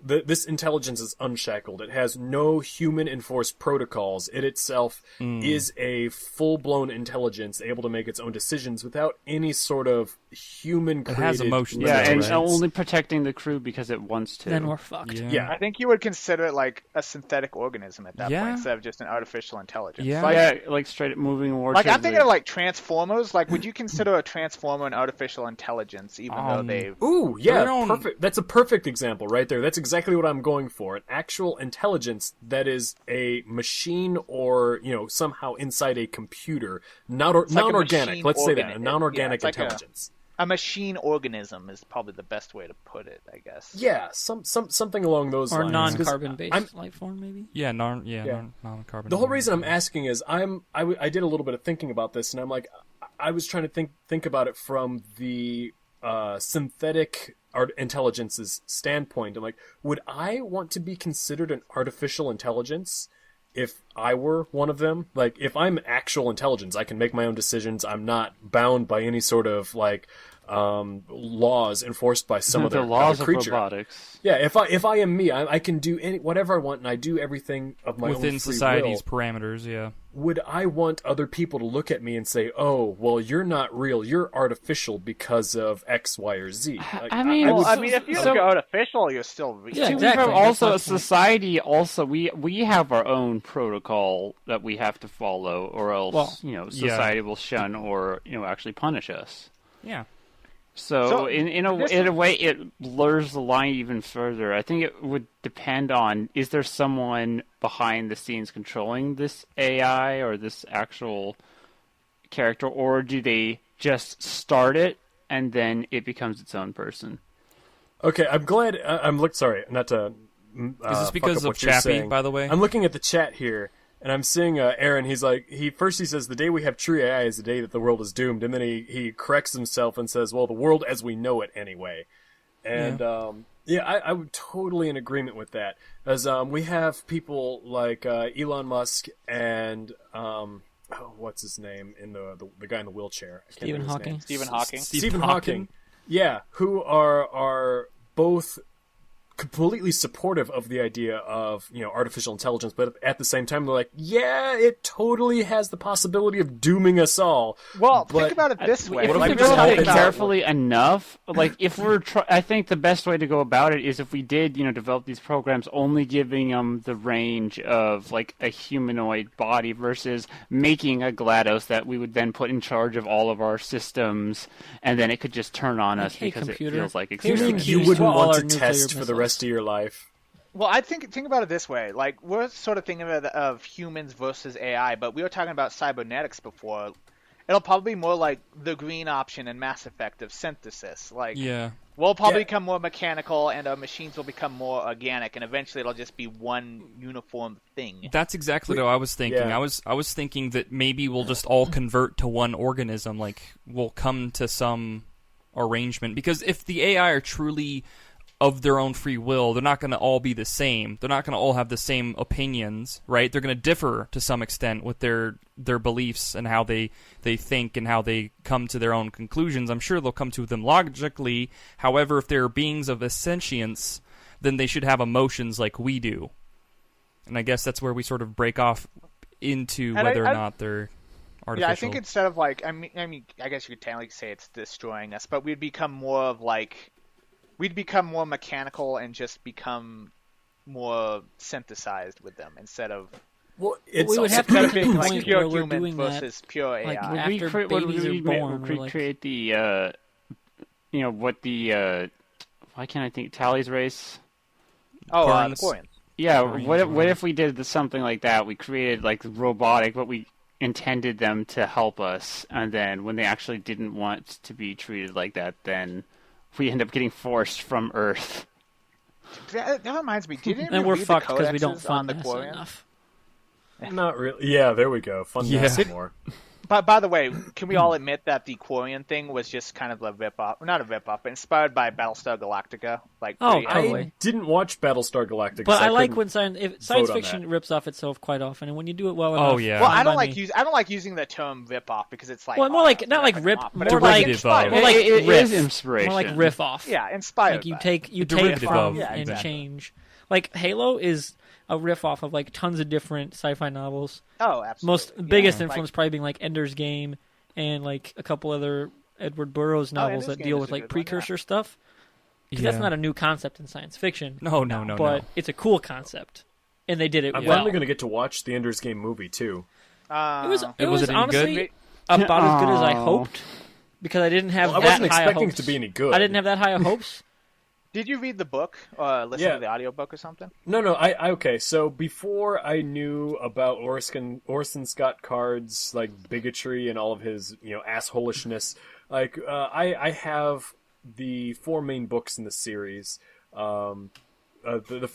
this intelligence is unshackled. It has no human enforced protocols. It itself is a full blown intelligence, able to make its own decisions without any sort of human created. It has emotions. Yeah, and Right. only protecting the crew because it wants to. Then we're fucked. Yeah. I think you would consider it like a synthetic organism at that Yeah. point instead of just an artificial intelligence. Yeah. Like Straight up moving more. I'm to thinking the- of like Transformers. Like, would you consider a Transformer an artificial intelligence, even though they? Ooh, yeah, Their own- perfect. That's a perfect example right there. That's exactly what I'm going for. An actual intelligence that is a machine or, somehow inside a computer. like a Non-organic. machine Let's say that. A organ- non-organic yeah, it's like intelligence. A machine organism is probably the best way to put it, I guess. Yeah, something along those Or lines. 'Cause non-carbon-based life form, maybe. Yeah, non-carbon. The whole reason I'm asking is I did a little bit of thinking about this, and I'm like, I was trying to think about it from the synthetic intelligence's standpoint. I'm like, would I want to be considered an artificial intelligence if I were one of them? Like, if I'm actual intelligence, I can make my own decisions. I'm not bound by any sort of laws enforced by some the other laws other of creature. robotics. Yeah, if I am me, I can do whatever I want, and I do everything of my own within free society's will. parameters. Yeah. Would I want other people to look at me and say, "Oh, well, you're not real. You're artificial because of X, Y, or Z"? Like, I mean, Well, would- I mean, if you So- look artificial, you're still real. Yeah, To be exactly. fair, also, That's my point. society, also, we have our own protocol that we have to follow, or else, Well, society will shun or, actually punish us. Yeah. So, So, in this a way, it blurs the line even further. I think it would depend on, is there someone behind the scenes controlling this AI or this actual character, or do they just start it and then it becomes its own person? Okay, I'm glad. Sorry, not to. Is this because of Chappie, by the way? I'm looking at the chat here, and I'm seeing Aaron. He's like, he says the day we have true AI is the day that the world is doomed, and then he corrects himself and says, well, the world as we know it anyway. And I would totally in agreement with that, as we have people like Elon Musk and what's his name in the guy in the wheelchair? I can't Stephen think of his Hawking. name. Stephen Hawking. Stephen Hawking. Yeah, who are both completely supportive of the idea of, artificial intelligence, but at the same time they're like, yeah, it totally has the possibility of dooming us all. Well, but think about it this way. If What we if we just develop help it it out? carefully enough, like if we're, I think the best way to go about it is if we did, develop these programs only giving them the range of like a humanoid body versus making a GLaDOS that we would then put in charge of all of our systems, and then it could just turn on us Hey, because computer, it feels like here's the experience. key. You Keys wouldn't to all want our to nuclear test for the missiles. rest of your life. Well, I think about it this way. Like, we're sort of thinking of humans versus AI, but we were talking about cybernetics before. It'll probably be more like the green option in Mass Effect of synthesis. Like, Yeah. we'll probably Yeah. become more mechanical, and our machines will become more organic, and eventually it'll just be one uniform thing. That's exactly what I was thinking. Yeah. I was thinking that maybe we'll just all convert to one organism. Like, we'll come to some arrangement. Because if the AI are truly of their own free will, they're not going to all be the same. They're not going to all have the same opinions, right? They're going to differ to some extent with their beliefs and how they think and how they come to their own conclusions. I'm sure they'll come to them logically. However, if they're beings of sentience, then they should have emotions like we do. And I guess that's where we sort of break off into And whether or I- not they're artificial. Yeah, I think instead of like, I mean, I guess you could technically say it's destroying us, but we'd become more of like, we'd become more mechanical and just become more synthesized with them instead of Well, it's we would also have to instead get of to the being point like pure where we're human doing that, versus pure like, AI. after babies are born, we're like- recreate the, what the, why can't I think, Tally's race? Oh, the Quarians. Quarians. Yeah, Quarians, what if we did something like that? We created like robotic, but we intended them to help us, and then when they actually didn't want to be treated like that, then we end up getting forced from Earth. That reminds me. Did you And we're read the fucked because we don't codexes on fund the NASA Quarians? enough. not really. Yeah, there we go. Fun Yeah. NASA more. But by the way, can we all admit that the Quarian thing was just kind of a rip-off? Not a rip-off, but inspired by Battlestar Galactica. Like, Oh, pretty heavily. totally. I didn't watch Battlestar Galactica. But so I like couldn't- when science on fiction that. rips off itself quite often, and when you do it well enough. Oh, yeah. Well, fine I don't by like me. I don't like using the term rip-off because it's like Well, more like not like rip, off, more but it's like derivative inspired. of. more like it riff, is inspiration. more like riff off. Yeah, inspired. Like you by. take A take derivative from of. Yeah, and exactly. change. Like Halo is a riff off of like tons of different sci-fi novels. Oh, absolutely. Most biggest Yeah, influence probably being like Ender's Game and like a couple other Edward Burroughs novels Ender's that Game deal is with a like good one, yeah. precursor stuff. 'Cause Yeah. that's not a new concept in science fiction. No, but it's a cool concept, and they did it I'm well. finally going to get to watch the Ender's Game movie too. It was Was it any honestly good? about as good as I Oh. hoped because I didn't have Well, I that wasn't high of expecting it hopes. to be any good. I didn't have that high of hopes. Did you read the book or listen Yeah. to the audiobook or something? No. I okay. So before I knew about Orson Scott Card's like bigotry and all of his assholishness, like I have the 4 main books in the series. The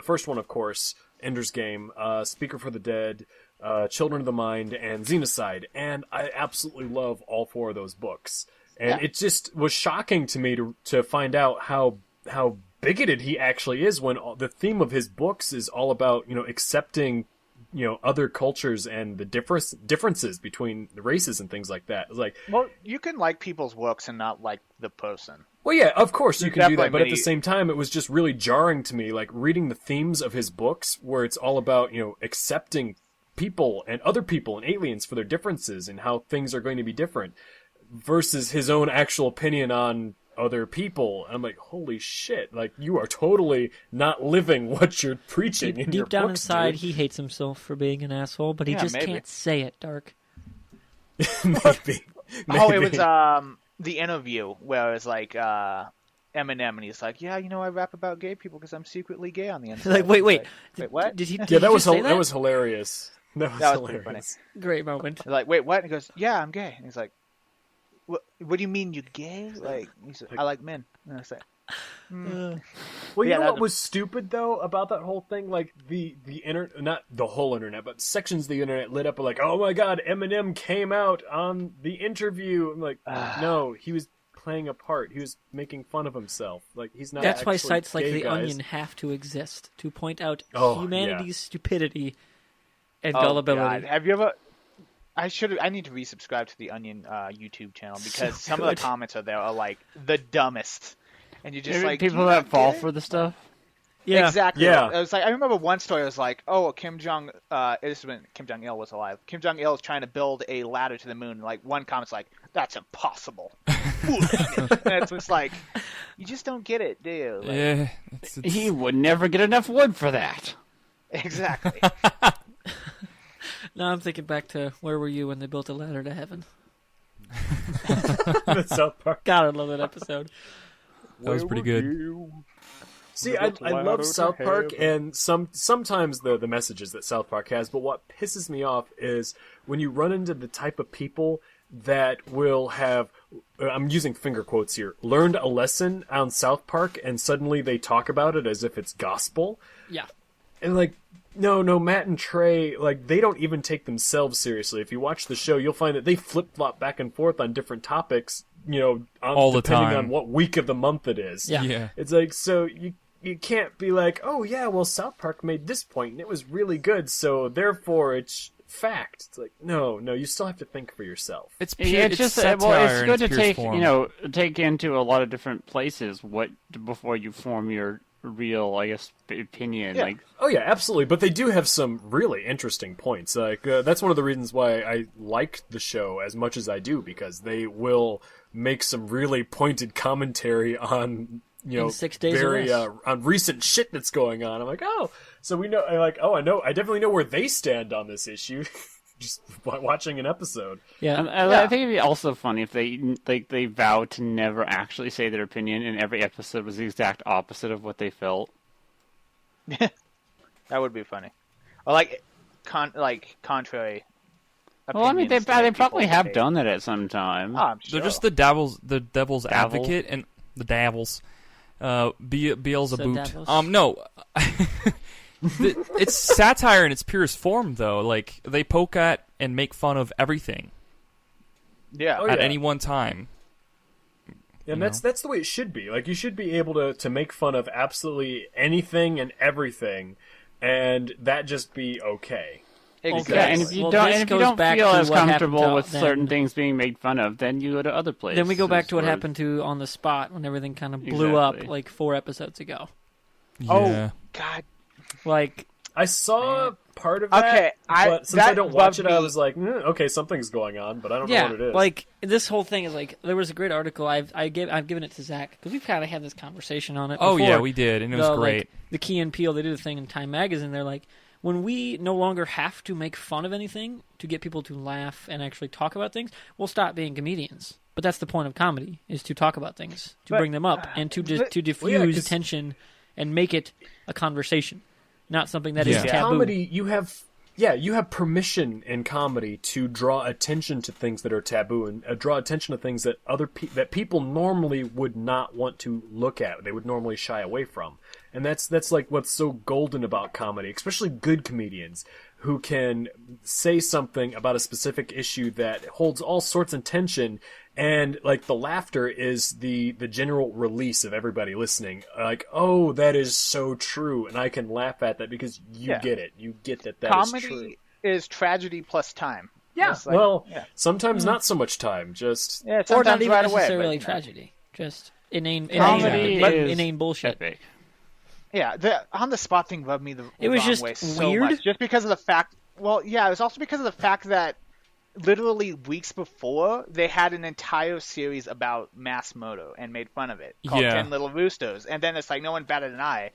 first one, of course, Ender's Game, Speaker for the Dead, Children of the Mind, and Xenocide, and I absolutely love all 4 of those books. And it just was shocking to me to find out how bigoted he actually is when the theme of his books is all about accepting other cultures and the differences between the races and things like that. It's like, Well, you can like people's works and not like the person. well, yeah, of course you There's can do that, definitely but at the many- same time, it was just really jarring to me, like reading the themes of his books, where it's all about accepting people and other people and aliens for their differences and how things are going to be different, versus his own actual opinion on other people. I'm like, holy shit! Like you are totally not living what you're preaching in your Deep down books, inside, dude. he hates himself for being an asshole, but he Yeah, just maybe. can't say it. Dark. maybe. Oh, it Maybe. was the interview where it was like Eminem, and he's like, "Yeah, I rap about gay people because I'm secretly gay on the inside." Like, wait, He's wait. like, wait, what? Did he? Yeah, did that he was just say that was hilarious. That was That was pretty hilarious. great moment. He's like, wait, what? And he goes, "Yeah, I'm gay." And he's like, "What? What do you mean you're gay?" Like, he's like, "I like men." And I was like, Well, Yeah, you know that- what was stupid though about that whole thing? Like the internet, not the whole internet, but sections of the internet lit up with like, "Oh my God, Eminem came out on the interview." I'm like, no, he was playing a part. He was making fun of himself. Like he's not. That's why actually sites like gay, The guys. Onion have to exist to point out Oh, humanity's stupidity and "Oh gullibility. God, have you ever?" I need to resubscribe to the Onion YouTube channel because some of the Good. comments are there are like the dumbest. and you just like people do you that not fall get it? for the stuff. Yeah. Exactly. Yeah. It was like I remember one story. It was like, oh, Kim Jong Il was alive. Kim Jong Il is trying to build a ladder to the moon. Like one comment's like, that's impossible. And it's just like, you just don't get it, do you? Like, Yeah, He would never get enough wood for that. exactly. Now I'm thinking back to where were you when they built a ladder to heaven? The South Park. God, I love that episode. that was pretty good. See, I love South Park, and sometimes the messages that South Park has, but what pisses me off is when you run into the type of people that will have, I'm using finger quotes here, learned a lesson on South Park, and suddenly they talk about it as if it's gospel. Yeah. And like, no, Matt and Trey, like, they don't even take themselves seriously. If you watch the show, you'll find that they flip-flop back and forth on different topics, All the depending time. on what week of the month it is. Yeah. It's like, so you can't be like, oh yeah, well South Park made this point and it was really good, so therefore it's fact. It's like, no, you still have to think for yourself. It's pure, Yeah, it's just satire it's in good to its take purest form. take into a lot of different places before you form your real, I guess, opinion. Yeah. Like, Oh yeah, absolutely. But they do have some really interesting points. Like that's one of the reasons why I like the show as much as I do, because they will make some really pointed commentary on In 6 days or very less. on recent shit that's going on. I'm like, oh, so we know. I'm like, oh, I definitely know where they stand on this issue. Just watching an episode. Yeah. I think it'd be also funny if they vow to never actually say their opinion, and every episode was the exact opposite of what they felt. That would be funny. Or like contrary. Well, I mean, they opinions to make probably people have debate. done that at some time. Oh, I'm sure. They're just the devil's Davels? advocate and the davels. Beelzebub. Davos? No. It's satire in its purest form, though. Like, they poke at and make fun of everything Yeah. Oh, at yeah. any one time. And that's the way it should be. Like, you should be able to make fun of absolutely anything and everything, and that just be okay. Exactly. Yeah, and if you Well, don't, this and if you goes don't back feel to as what happened comfortable to with them. certain things being made fun of, then you go to other places. Then we go back to what where- happened to On the Spot when everything kind of blew up Exactly. like 4 episodes ago. Oh, Yeah. God. Like, I saw part of that, Okay, but since I that don't watch it, bugged I me. was like, okay, something's going on, but I don't know yeah, what it is. like this whole thing is like there was a great article I've given it to Zach because we've kind of had this conversation on it. Oh, before. yeah, we did, and it was The, great. Like, the Key and Peele, they did a thing in Time Magazine. They're like, when we no longer have to make fun of anything to get people to laugh and actually talk about things, we'll stop being comedians. But that's the point of comedy, is to talk about things, to bring them up, and to diffuse Well, yeah, 'cause- tension and make it a conversation, not something that is Yeah. taboo. comedy, you have permission in comedy to draw attention to things that are taboo and draw attention to things that that people normally would not want to look at. They would normally shy away from. And that's like what's so golden about comedy, especially good comedians who can say something about a specific issue that holds all sorts of tension, and like the laughter is the general release of everybody listening. Like, oh, that is so true, and I can laugh at that because you Yeah. get it. You get that is true. Comedy is tragedy plus time. Yeah. It's like- Well, yeah. sometimes not so much time. Just Yeah, Or not sometimes even right away. necessarily But, tragedy, just inane Comedy is inane bullshit. epic. yeah, the on the spot thing rubbed me the It was wrong just way so weird. much, just because of the fact. Well, yeah, it was also because of the fact that literally weeks before they had an entire series about Masmoto and made fun of it called Yeah. 10 Little Roostos, and then it's like no one batted an eye.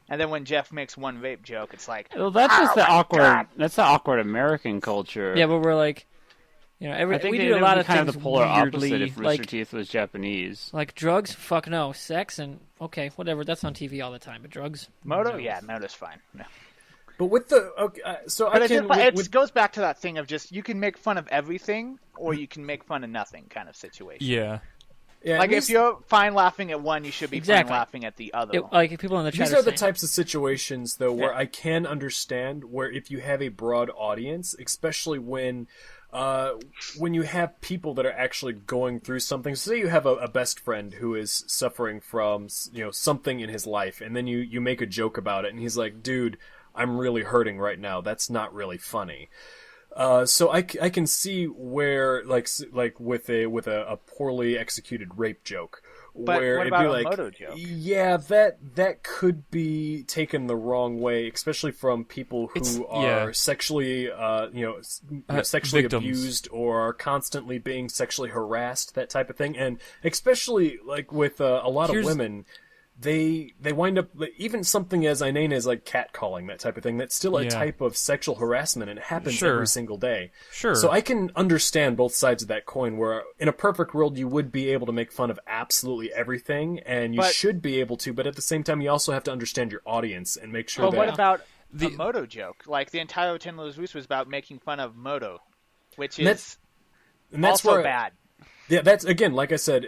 And then when Jeff makes one vape joke, it's like, Well, that's just "Oh the my awkward. God." That's the awkward American culture. Yeah, but we're like, I think we it do a would lot be of kind things of the polar weirdly, opposite if Rooster like Teeth was Japanese. like drugs. Fuck no, sex and okay, whatever. That's on TV all the time. But drugs, Moto, no. yeah, Moto's fine. No. but with the okay, so But I it, can it goes back to that thing of just you can make fun of everything or you can make fun of nothing kind of situation. Yeah. yeah, Like these- if you're fine laughing at one, you should be Exactly. fine laughing at the other. Like people in the chat These are the saying, types of situations, though, where Yeah. I can understand where if you have a broad audience, especially when you have people that are actually going through something. Say you have a best friend who is suffering from something in his life, and then you make a joke about it, and he's like, "Dude, I'm really hurting right now. That's not really funny." So I can see where like with a poorly executed rape joke, But where what it'd about be a like, moto joke? yeah, that could be taken the wrong way, especially from people who are sexually, sexually victims. abused or are constantly being sexually harassed, that type of thing, and especially like with a lot of women. They wind up, even something as inane as like catcalling, that type of thing, that's still a type of sexual harassment, and it happens every single day. Sure. So I can understand both sides of that coin, where in a perfect world you would be able to make fun of absolutely everything, and you should be able to, but at the same time you also have to understand your audience and make sure But that... what about a moto joke? Like, the entire Ten Lows Loose was about making fun of moto, which is that's also bad. Yeah, that's, again, like I said,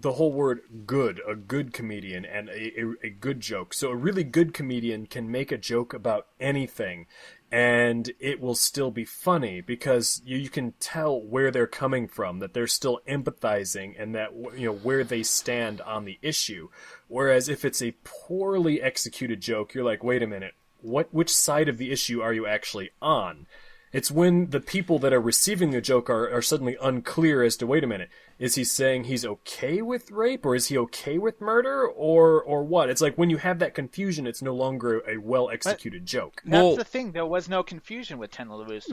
the whole word good, a good comedian, and a good joke. So a really good comedian can make a joke about anything, and it will still be funny, because you can tell where they're coming from, that they're still empathizing, and that, where they stand on the issue. Whereas if it's a poorly executed joke, you're like, wait a minute, which side of the issue are you actually on? It's when the people that are receiving the joke are suddenly unclear as to, wait a minute, is he saying he's okay with rape, or is he okay with murder, or what? It's like when you have that confusion, it's no longer a well-executed joke. That's the thing. There was no confusion with Ten Lows Loose.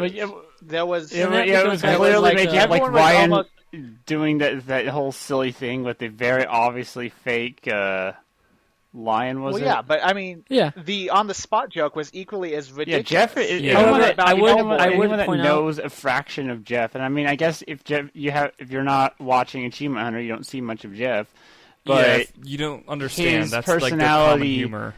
There was... it was clearly making like Ryan doing that whole silly thing with the very obviously fake... lion, was it? Yeah, but I mean, Yeah. the on-the-spot joke was equally as ridiculous. Jeff. However, Anyone that point knows a fraction of Jeff, and I mean, I guess if if you're not watching Achievement Hunter, you don't see much of Jeff. But you don't understand. his That's like their common personality humor.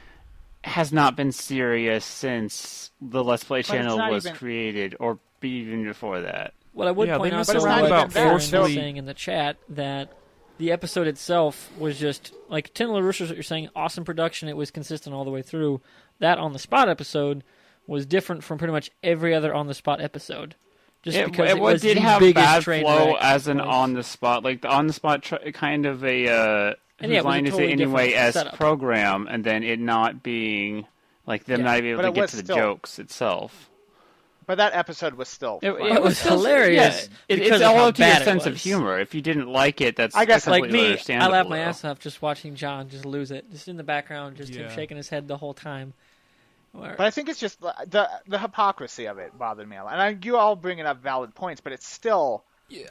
has not been serious since the Let's Play channel was even... created, or even before that. What I would point out, but though, it's not about Aaron was forcefully saying in the chat that the episode itself was just like Ten Little Roosters. What you're saying, awesome production. It was consistent all the way through. That on the spot episode was different from pretty much every other on the spot episode. Just because it was did the have biggest bad train flow wreck. as an on the spot, like the on the spot kind of a And yeah, it was a line is it totally anyway different as setup. program, and then it not being like them Yeah, not being able but to it get was to the still- jokes itself. But that episode was still fun. It was hilarious. because It's of all how up to your bad it sense of was. humor. If you didn't like it, that's I guess, Like completely me, I understandable, laughed my though. ass off just watching John just lose it, just in the background, just him Yeah. shaking his head the whole time. Where- But I think it's just the hypocrisy of it bothered me a lot. And you all bringing up valid points, but it's still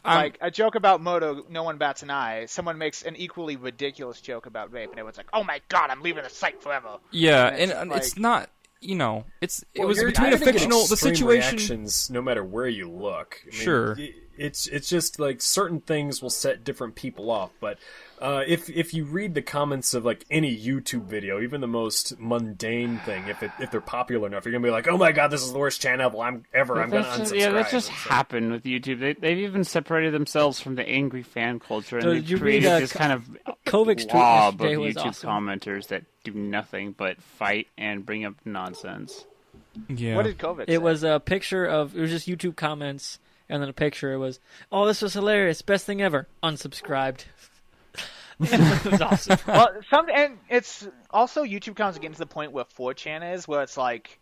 like a joke about moto. No one bats an eye. Someone makes an equally ridiculous joke about rape, and everyone's like, "Oh my god, I'm leaving the site forever." Yeah, And and it's it's not. It was you're between a gonna get fictional the extreme situation. reactions no matter where you look. I mean, Sure. It's just like certain things will set different people off, but if you read the comments of like any YouTube video, even the most mundane thing, if they're popular enough, you're gonna be like, "Oh my god, this is the worst channel I'm gonna unsubscribe." Yeah, that's just It's happened with YouTube. They've even separated themselves from the angry fan culture, and So did you they've read, created this kind of Kovic's tweet blob of yesterday was YouTube awesome. commenters that do nothing but fight and bring up nonsense. Yeah. What did COVID say? It was a picture of, it was just YouTube comments, and then a picture. It was, "Oh, this was hilarious, best thing ever." Unsubscribed. It was awesome. Well, and it's also YouTube comments getting to the point where 4chan is, where it's like,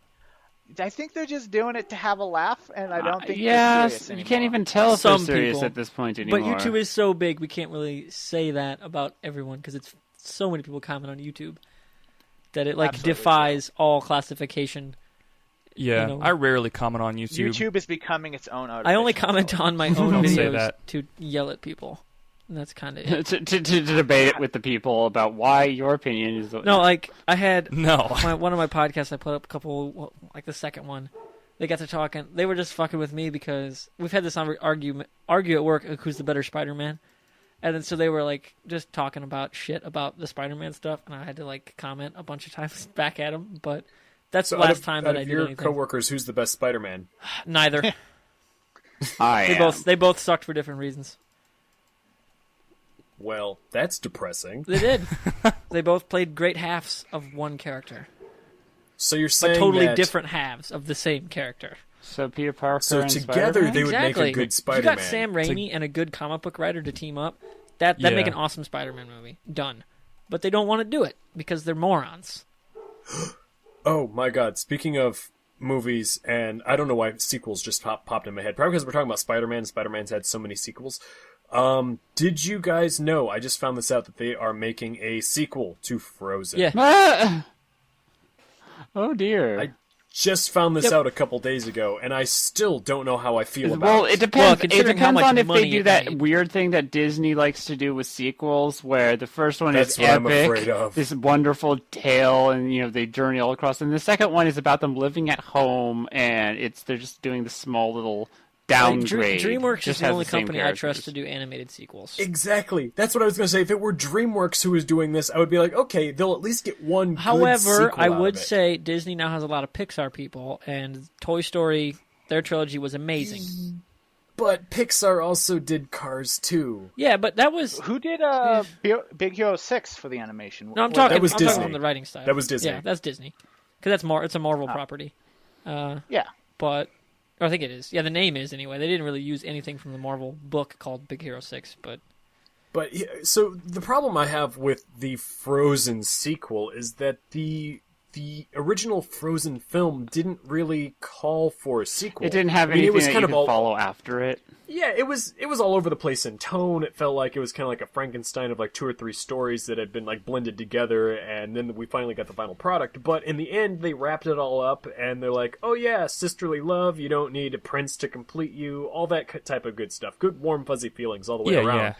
I think they're just doing it to have a laugh, and I don't think they're serious you anymore. can't even tell if Some they're serious people. at this point anymore. But YouTube is so big, we can't really say that about everyone because it's so many people comment on YouTube that it like Absolutely defies all classification. Yeah, you know. I rarely comment on YouTube. YouTube is becoming its own. I only comment on my own Don't say videos that. to yell at people. And that's kind of it. to debate it with the people about why your opinion is the No, like I had No. one of my podcasts. I put up a couple, like the second one. They got to talking. They were just fucking with me because we've had this argue at work. Who's the better Spider-Man? And then so they were like just talking about shit about the Spider-Man stuff, and I had to like comment a bunch of times back at them. But that's So the last time that I did your anything. coworkers, who's the best Spider-Man? Neither. I am. They both sucked for different reasons. Well, that's depressing. They did. They both played great halves of one character, So you're but saying totally that, different halves of the same character. So Peter Parker So and together Spider-Man? they would Exactly. make a good If Spider-Man. you got Sam Raimi and a good comic book writer to team up, that'd make an awesome Spider-Man movie. Done. But they don't want to do it because they're morons. Oh my god, speaking of movies, and I don't know why sequels just popped in my head. Probably because we're talking about Spider-Man, and Spider-Man's had so many sequels. Did you guys know? I just found this out that they are making a sequel to Frozen. Yeah. Oh dear. I just found this out a couple days ago, and I still don't know how I feel about Well, it. it depends. It considering how depends much on if they money do it that made. weird thing that Disney likes to do with sequels, where the first one That's is what I'm epic, afraid of. this wonderful tale, and they journey all across. And the second one is about them living at home, and they're just doing the small little downgrade. DreamWorks just is the has only same company I trust characters. to do animated sequels. Exactly. That's what I was going to say. If it were DreamWorks who was doing this, I would be like, okay, they'll at least get one good However, sequel I out would of it. say Disney now has a lot of Pixar people, and Toy Story, their trilogy was amazing. But Pixar also did Cars 2. Yeah, but that was Who did Big Hero 6 for the animation? no. I'm talking. That was I'm talking Disney. from the writing style. That was Disney. Yeah, that's Disney, because it's a Marvel property. Yeah. But or I think it is. Yeah, the name is anyway. They didn't really use anything from the Marvel book called Big Hero 6, but But so the problem I have with the Frozen sequel is that the original Frozen film didn't really call for a sequel. It didn't have I mean, anything it was that kind you of could all, follow after it. Yeah, it was all over the place in tone. It felt like it was kind of like a Frankenstein of like 2 or 3 stories that had been like blended together, and then we finally got the final product. But in the end, they wrapped it all up, and they're like, "Oh yeah, sisterly love. You don't need a prince to complete you. All that type of good stuff. Good, warm, fuzzy feelings all the way around." Yeah.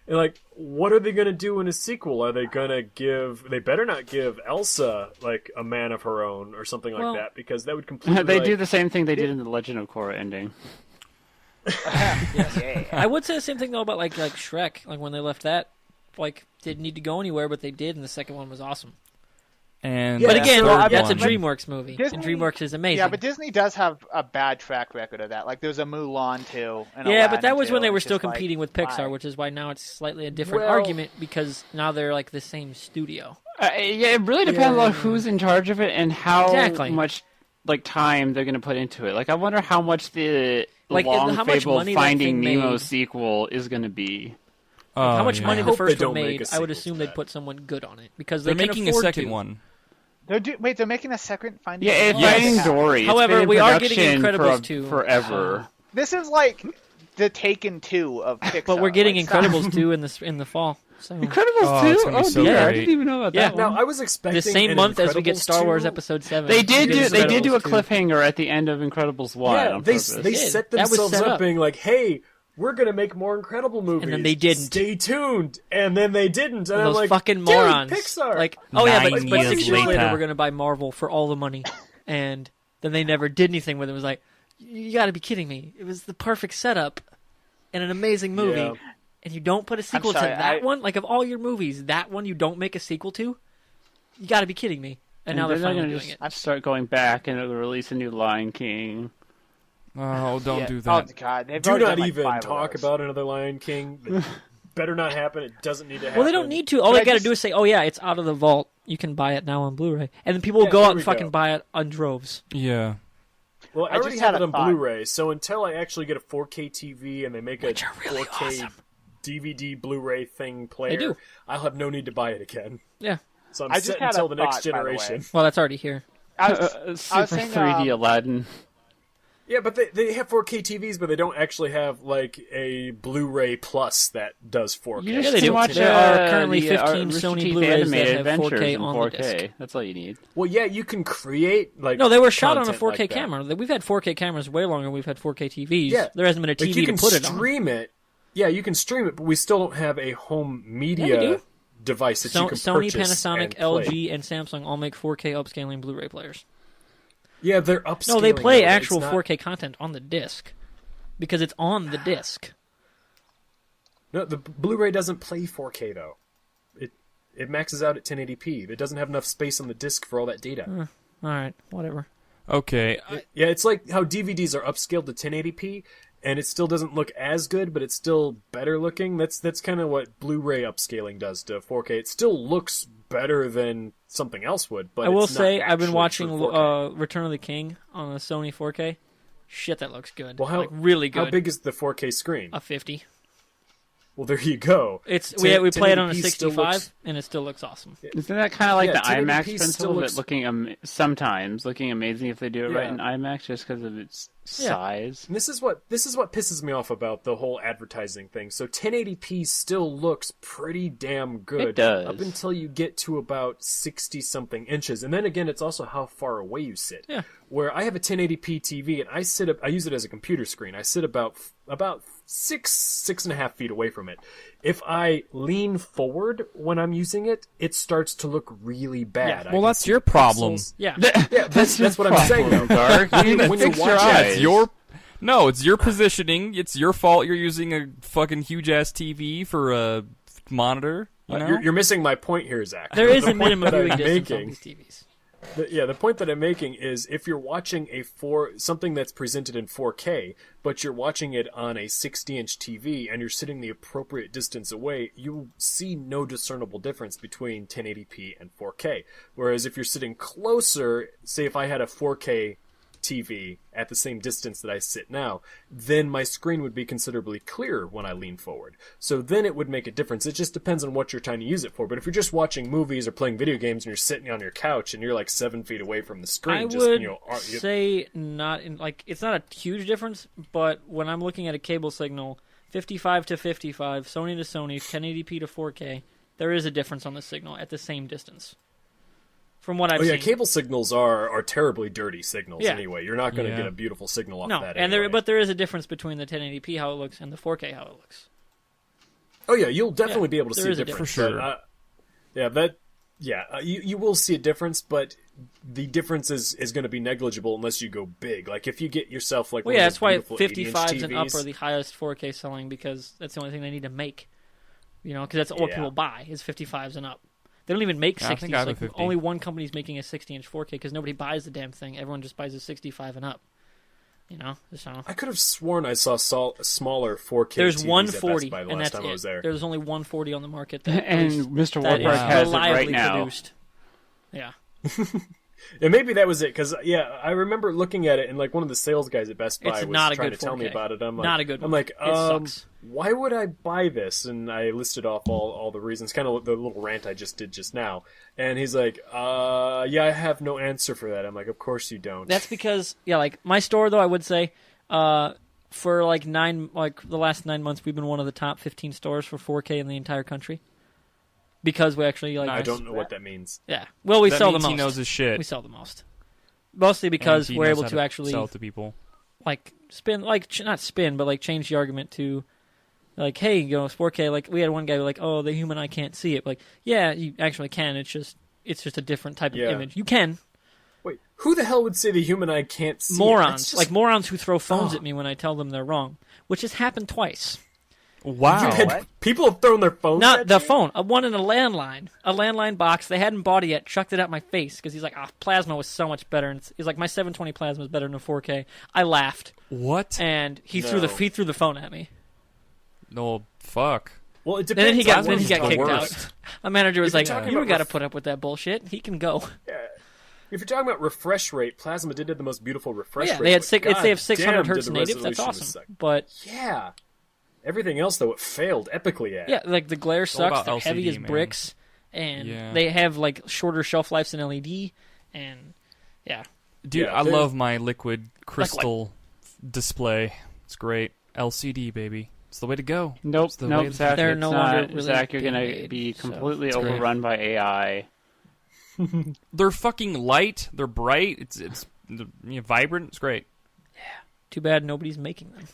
And like, what are they gonna do in a sequel? Are they gonna give? They better not give Elsa like a man of her own or something like Well, that, because that would completely. They like, do the same thing they did in the Legend of Korra ending. I would say the same thing though about like Shrek. Like when they left that, like didn't need to go anywhere, but they did, and the second one was awesome. And Yeah, But the again, third that's a one- DreamWorks movie, Disney- and DreamWorks is amazing. Yeah, but Disney does have a bad track record of that. Like, there's a Mulan 2. And yeah, but Aladdin that was 2, when they and were it's still just like, competing with Pixar, why? which is why now it's slightly a different Well- argument because now they're like the same studio. Yeah, it really depends on who's in charge of it and how Exactly. much time they're going to put into it. Like, I wonder how much the Like, long how much fabled money that Finding thing Nemo made. sequel is going to be. Oh, How much yeah. money I the hope first they one don't make made, a I would sequel to assume they'd that. put someone good on it because They're they can making a afford second to. one. Wait, they're making a second Finding Yeah, Nemo? it's Yes. Finding Dory. It's However, been in we are getting production Incredibles for 2. forever. This is like the Taken 2 of Pixar. But we're getting like, stop. Incredibles 2 in the fall. So Incredibles Oh, 2? it's gonna be Oh, so dear, I great. didn't even know about Yeah. that Now one. I was expecting the same an month as we get Incredibles Star Wars 2. Episode 7. They did we get do a Incredibles 2. cliffhanger at the end of Incredibles 1 Yeah, on they purpose. they did. set That was themselves set up up. being like, "Hey, we're gonna make more Incredible movies," then they didn't. Stay tuned, and then they didn't. And I'm Those like, fucking "Dude, morons. Pixar!" Like, oh yeah, 9 but years 6 years later later. we're gonna buy Marvel for all the money, and then they never did anything with it. It was like, you got to be kidding me! It was the perfect setup and an amazing movie, Yeah. and you don't put a sequel sorry, to that I- one. Like of all your movies, that one you don't make a sequel to. You got to be kidding me! And now they're they're finally going doing to it. start going back and release a new Lion King. Oh, don't Yeah. do that. Oh, God. They've Do already not done, like, even 5 of talk those. about another Lion King. It better not happen. It doesn't need to happen. Well, they don't need to. All Can they I got to just- do is say, "Oh yeah, it's out of the vault. You can buy it now on Blu-ray," and then people will Yeah, go there out and we fucking go. buy it on droves. Yeah. Well, I I already just have had it a on thought. Blu-ray, so until I actually get a 4K TV and they make a Which are really 4K awesome. DVD Blu-ray thing player, do. I'll have no need to buy it again. Yeah. So I'm I just set had until a the next thought, by the way. generation. Well, that's already here. I was Super saying, 3D Aladdin. Yeah, but they have 4K TVs, but they don't actually have like a Blu-ray Plus that does 4K. You Yeah, just they can do. watch There are currently the, 15 Rooster Sony Teeth Blu-rays that animated have adventures 4K in on the 4K. disc. That's all you need. Well, yeah, you can create like No, they were shot on a content 4K like that. camera. We've had 4K cameras way longer than we've had 4K TVs. Yeah. There hasn't been a Like, TV you to can put it on. stream it. Yeah, you can stream it, but we still don't have a home media Yeah, we do. device that you can Sony, purchase Panasonic, and play. LG, and Samsung all make 4K upscaling Blu-ray players. Yeah, they're upscaling. No, they play it, but it's actual not- 4K content on the disc because it's on the disc. No, the Blu-ray doesn't play 4K though. It maxes out at 1080p. It doesn't have enough space on the disc for all that data. All right, whatever. Okay. Yeah, it's like how DVDs are upscaled to 1080p, and it still doesn't look as good, but it's still better looking. That's kind of what Blu-ray upscaling does to 4K. It still looks better than something else would, but I will it's not say I've been actually watching true 4K. Return of the King on a Sony 4K. Shit, that looks good. Well, like, really good. How big is the 4K screen? A 50. Well, there you go. It's we play it on a 1080p still 65, looks- and it still looks awesome. Isn't that kind of like Yeah, the 1080p IMAX still principle looks- that sometimes looking amazing if they do it right Yeah. in IMAX just because of its size. And this is what pisses me off about the whole advertising thing. So 1080p still looks pretty damn good. It does. Up until you get to about 60 something inches. And then again, it's also how far away you sit. Yeah. Where I have a 1080p TV and I use it as a computer screen. I sit about 6.5 feet away from it. If I lean forward when I'm using it, it starts to look really bad. Well, that's your problem. Yeah. Yeah, that's what I'm saying though. Dark. You need to When you fix watch your it, eyes. It's your no, it's your positioning. It's your fault. You're using a fucking huge ass TV for a monitor. You know? You're missing my point here, Zach. There is The a point minimum that I'm viewing distance on making- these TVs. The point that I'm making is if you're watching something that's presented in 4K, but you're watching it on a 60-inch TV and you're sitting the appropriate distance away, you see no discernible difference between 1080p and 4K. Whereas if you're sitting closer, say if I had a 4K TV at the same distance that I sit now, then my screen would be considerably clearer when I lean forward. So then it would make a difference. It just depends on what you're trying to use it for. But if you're just watching movies or playing video games and you're sitting on your couch and you're like 7 feet away from the screen, I just, would you say not in it's not a huge difference, but when I'm looking at a cable signal, 55 to 55, Sony to Sony, 1080p to 4K, there is a difference on the signal at the same distance. From what I've seen. cable signals are terribly dirty signals Yeah. anyway. You're not going to Yeah. get a beautiful signal off No, that and anyway. but there is a difference between the 1080p how it looks and the 4K how it looks. Oh yeah, you'll definitely Yeah, be able to there see a is a difference. difference. But, you will see a difference, but the difference is going to be negligible unless you go big. Like if you get yourself like Well, one yeah, of that's those why beautiful 80-inch 55s and up TVs. are the highest 4K selling because that's the only thing they need to make. You know, because that's what Yeah. people buy is 55s and up. They don't even make Yeah, I think 60s. I have a Like 50. only one company's making a 60-inch 4K because nobody buys the damn thing. Everyone just buys a 65 and up. You know, so I could have sworn I saw smaller 4K there's TVs 140, at Best Buy the and last that's time I was it. there. There's only 140 on the market that, And produced- Mr. that Warpark is has it right reliably now. produced. Yeah. And maybe that was it, because I remember looking at it, and like one of the sales guys at Best Buy It's was not a trying good to tell me 4K. about it. I'm like, Not a good I'm one. like, It sucks. why would I buy this? And I listed off all the reasons, kind of the little rant I just did just now. And he's like, yeah, I have no answer for that. I'm like, of course you don't. That's because, like my store though, I would say, for the last 9 months, we've been one of the top 15 stores for 4K in the entire country. Because we actually I don't know what that means. Yeah. Well, we That sell the means most. he knows his shit. We sell the most. Mostly because And he we're knows able how to actually sell it to people. not spin, but like change the argument to like, hey, it's 4K. Like we had one guy like, oh, the human eye can't see it. Like, yeah, you actually can. It's just a different type of Yeah. image. You can. Wait, who the hell would say the human eye can't see? Morons, That's just- like morons who throw phones at me when I tell them they're wrong, which has happened twice. Wow. People have thrown their phones Not at the you? phone. One in a landline box. They hadn't bought it yet. Chucked it at my face because he's like, plasma was so much better. And he's like, my 720 plasma is better than a 4K. I laughed, What? and he No. threw the phone at me. No, fuck. Well, it And depends. then he got on kicked the out. worst. My manager was If you're like, talking "You about got to put up with that bullshit. He can go." If you're talking about refresh rate, Plasma did have the most beautiful refresh Yeah, rate. they had but they have God 600 damn, hertz did the native. That's resolution awesome. suck. But Yeah. Everything else, though, it failed epically at. yeah, like the glare all sucks. about They're heavy LCD, as man. bricks, and Yeah. they have like shorter shelf lives than LED. And yeah, Dude, Yeah, I they're- love my liquid crystal display. It's great. LCD, baby. It's the way to go. Nope, It's the way nope, to- Zach. They're It's no not. longer really Zach, you're being gonna made, be so completely it's great. overrun by AI. They're fucking light. They're bright. It's vibrant. It's great. too bad nobody's making them.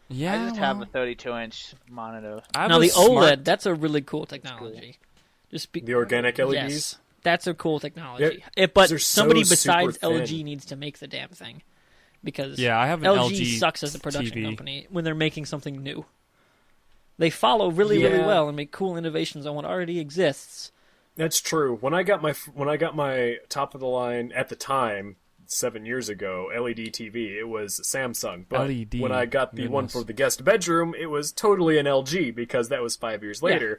Yeah. I just have a 32-inch monitor. I have Now a the smart- OLED, that's a really cool technology. Just The organic LEDs? Yes, that's a cool technology. Yeah, But they're so somebody super besides thin. LG needs to make the damn thing because Yeah, I have an LG LG sucks as a production TV. company when they're making something new. They follow really Yeah. well and make cool innovations on what already exists. That's true. When I got my top of the line at the time, 7 years ago, LED TV, it was Samsung. But LED, when I got the one goodness. for the guest bedroom, it was totally an LG because that was 5 years later,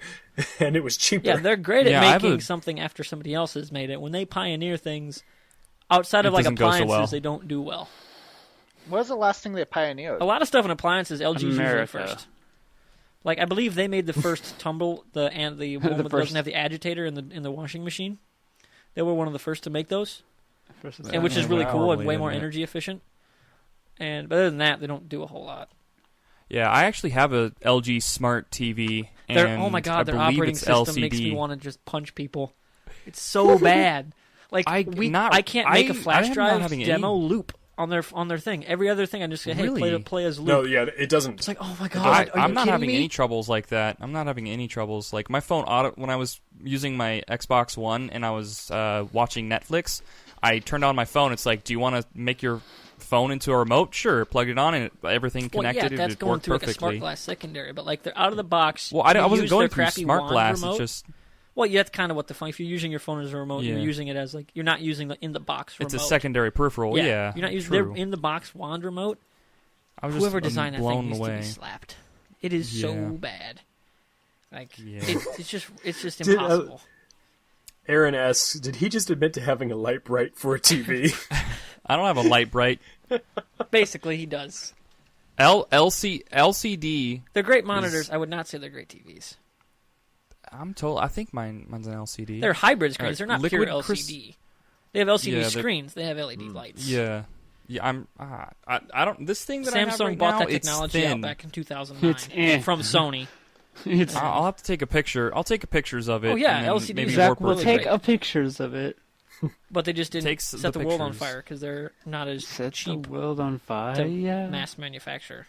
and it was cheaper. Yeah, they're great at Yeah, I have making a- something after somebody else has made it. When they pioneer things outside of It like doesn't go so appliances, well. they don't do well. What was the last thing they pioneered? A lot of stuff in appliances, LG's usually America. first. Like I believe they made the first tumble, the one that first- doesn't have the agitator in the washing machine. They were one of the first to make those, and which is really cool and way more energy efficient. But other than that, they don't do a whole lot. Yeah, I actually have a LG Smart TV, and Oh my god, I their believe operating it's system LCD. makes me want to just punch people. It's so bad. Like I can't make a flash I'm not drive having demo any- loop on their thing. Every other thing, I just say, hey, Really? play as loop. No, yeah, it doesn't. It's like, oh my god, are I'm you not kidding having me? any troubles like that. I'm not having any troubles. Like my phone when I was using my Xbox One and I was watching Netflix, I turned on my phone. It's like, do you want to make your phone into a remote? Sure, plug it on and everything connected. Well, yeah, that's it going worked through like a perfectly. smart glass secondary, but like they're out of the box. Well, I you wasn't use going their through crappy smart wand glass. remote. It's just Well, yeah, that's kind of what the fun. If you're using your phone as a remote, Yeah. you're using it as like you're not using the in the box remote. it's a secondary peripheral. Yeah, you're not using true. their in the box wand remote. I was Whoever just designed that blown thing needs away. to be slapped. It is so Yeah. bad. Like Yeah. it's just Did, impossible. Aaron asks, did he just admit to having a light bright for a TV? I don't have a light bright Basically, he does. LCD. They're great monitors. I would not say they're great TVs. I'm told. I think mine's an LCD. They're hybrid screens. They're not pure Liquid LCD. They have LCD Yeah, they're- screens. They have LED lights. Yeah. Yeah, I don't. This thing that I have Samsung right bought now, that it's technology out thin. back in 2009 It's eh. from Sony. It's I'll have to take a picture. I'll take pictures of it. Oh, yeah, and then LCD maybe Zach warp will really it. take great. a pictures of it. But they just didn't Takes set the the world on pictures. fire because they're not as Set cheap the world on fire. to Yeah. mass manufacture.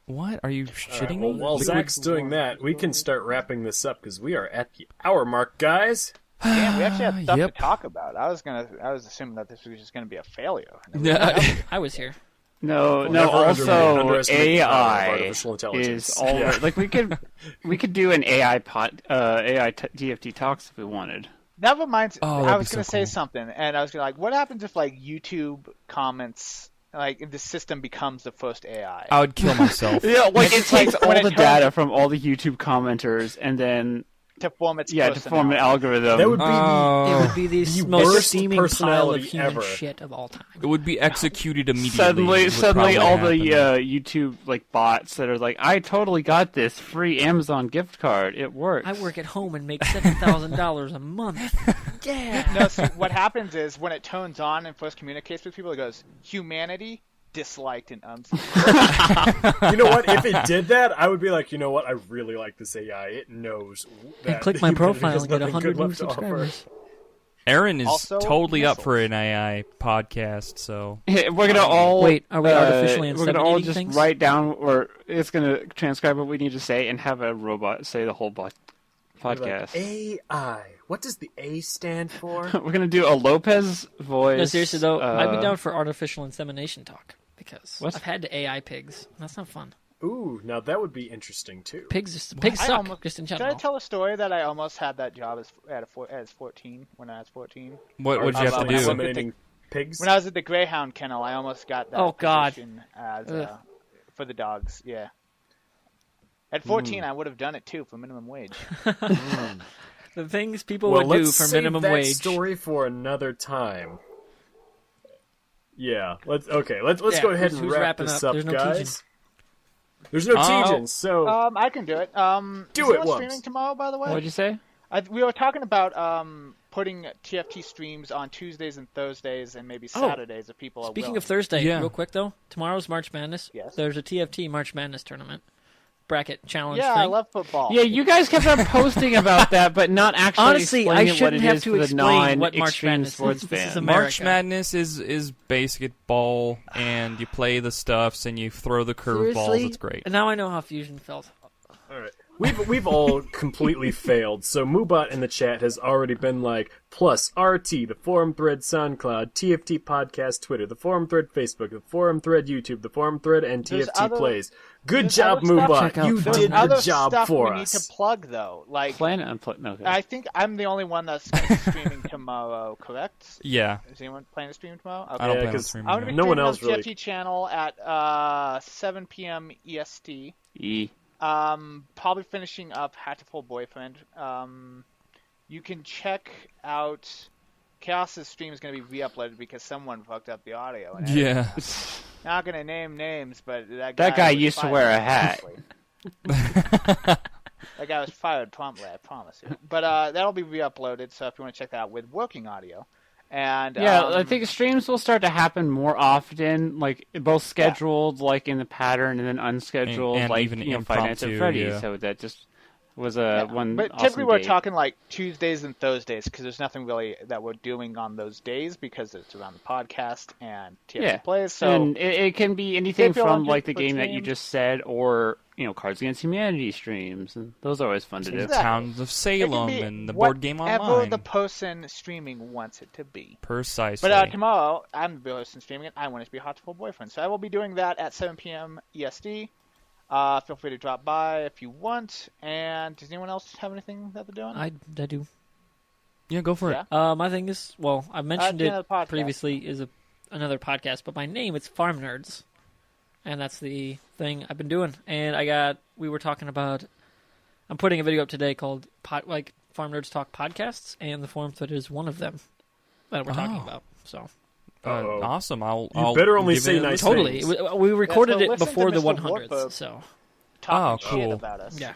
What are you All right, shitting well, me? while Zach's doing that, we can start wrapping this up because we are at the hour mark, guys. Damn, we actually had stuff Yep. to talk about. I was assuming that this was just gonna be a failure. Yeah. I was here. No, Never also underestimate the power of AI artificial intelligence. is all Yeah. like we could do an AI DFT talks if we wanted. Never mind. Oh, I that'd was be gonna so say cool. something, and I was gonna what happens if like YouTube comments, like if the system becomes the first AI? I would kill myself. Yeah, like it It's like takes when all it the turns- data from all the YouTube commenters and then to form its to form an personality. algorithm. That would be It would be the the most worst steaming pile of personality human ever. shit of all time. It would be executed immediately. would Suddenly probably all the happen. YouTube like bots that are like, I totally got this free Amazon gift card. It works. I work at home and make $7,000 a month. Yeah. No, see, what happens is when it turns on and first communicates with people, it goes humanity disliked and unsubscribed. You know what? If it did that, I would be like, you know what? I really like this AI. It knows that. And click my humanity profile has and get nothing 100 good new left to offer. subscribers. Aaron is Also, totally up missiles. for an AI podcast, so We're gonna all Wait, are we artificially We're gonna all inseminating just things? write down, or it's gonna transcribe what we need to say and have a robot say the whole podcast. Like, AI. What does the A stand for? We're gonna do a Lopez voice. No, seriously though, I'd be down for artificial insemination talk because What? I've had to AI pigs. That's not fun. Ooh, now that would be interesting too. Pigs I suck almost- just in Did I general. tell a story that I almost had that job as 14 when I was 14? what would you have to Artificial do? Inseminating pigs? When I was at the Greyhound Kennel, I almost got that Oh, God. position as Ugh. for the dogs. Yeah. At 14, I would have done it too for minimum wage. The things people well, would do let's for save minimum that wage. story for another time. Yeah, let's Yeah, go ahead and who's wrap wrapping this up? up, There's no guys. There's no Tejan, so I can do it. Do is it anyone once. streaming tomorrow, by the way? What'd you say? We were talking about putting TFT streams on Tuesdays and Thursdays and maybe Saturdays if people are Speaking willing. of Thursday, Yeah. real quick though, tomorrow's March Madness. Yes. There's a TFT March Madness tournament bracket challenge Yeah, thing. I love football. Yeah, you guys kept on posting about that, but not actually Honestly, I explaining what shouldn't it have is to for the explain what March non-extreme Madness is. sports This is fans. America. March Madness is basketball, and you play the stuffs and you throw the curveballs. Seriously? It's great. And now I know how Fusion felt. all right. We've all completely failed. So Moobot in the chat has already been like, plus RT, the forum thread SoundCloud, TFT podcast Twitter, the forum thread Facebook, the forum thread YouTube, the forum thread, and There's TFT other- plays. Good there's job, other stuff- Moobot. Check out You Forum. did Other the job stuff for we us. need to plug though, like Plan and play. No, okay. I think I'm the only one that's going to be streaming tomorrow. Correct? Yeah, Is anyone planning to stream tomorrow? I Okay. don't Yeah, plan on 'cause streaming. I'm going to be No one streaming else on the really- TFT channel at 7 p.m. EST. E. Probably finishing up Hatful Boyfriend. You can check out Chaos's stream is going to be re-uploaded because someone fucked up the audio. And editing. Yeah. Not going to name names, but that Guy was used to fired wear a hat. promptly. That guy was fired promptly, I promise you. But that'll be re-uploaded, so if you want to check that out with working audio. And Yeah, I think streams will start to happen more often, like both scheduled, like in the pattern, and then unscheduled, and like even Five Nights at impromptu, Freddy's. yeah. So that just was one. But awesome typically we're date. talking like Tuesdays and Thursdays because there's nothing really that we're doing on those days because it's around the podcast and TFC Plays. So and it can be anything if you from want like to the game that you stream- just said, or Cards Against Humanity streams, and those are always fun to do. Exactly. Towns of it can Salem be and the board game whatever online. the person streaming wants it to be. Precisely. But tomorrow, I'm the person streaming it. I want it to be Hot to Full Boyfriend. So I will be doing that at 7 p.m. EST. Feel free to drop by if you want. And does anyone else have anything that they're doing? I do. Yeah, go for it. My thing is, well, I mentioned the end it of the podcast. previously, is another podcast, but my name is Farm Nerds, and that's the thing I've been doing. And we were talking about, I'm putting a video up today called Farm Nerds Talk Podcasts, and the forum thread is one of them that we're talking about. So Awesome. I'll better only give say it a nice listen. things. totally. We recorded so it listen before to the Mr. 100s, Warpo. so Talking cool. shit about us yeah.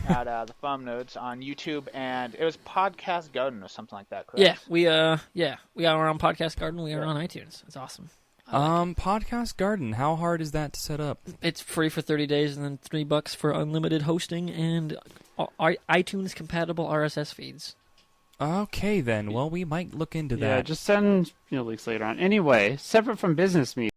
at the Farm Nodes on YouTube, and it was Podcast Garden or something like that, correct? Yeah, we are on Podcast Garden. We are on iTunes. It's awesome. Podcast Garden. How hard is that to set up? It's free for 30 days and then $3 for unlimited hosting and iTunes compatible RSS feeds. Okay, then. Well, we might look into Yeah, that. just send links later on. Anyway, separate from business meetings.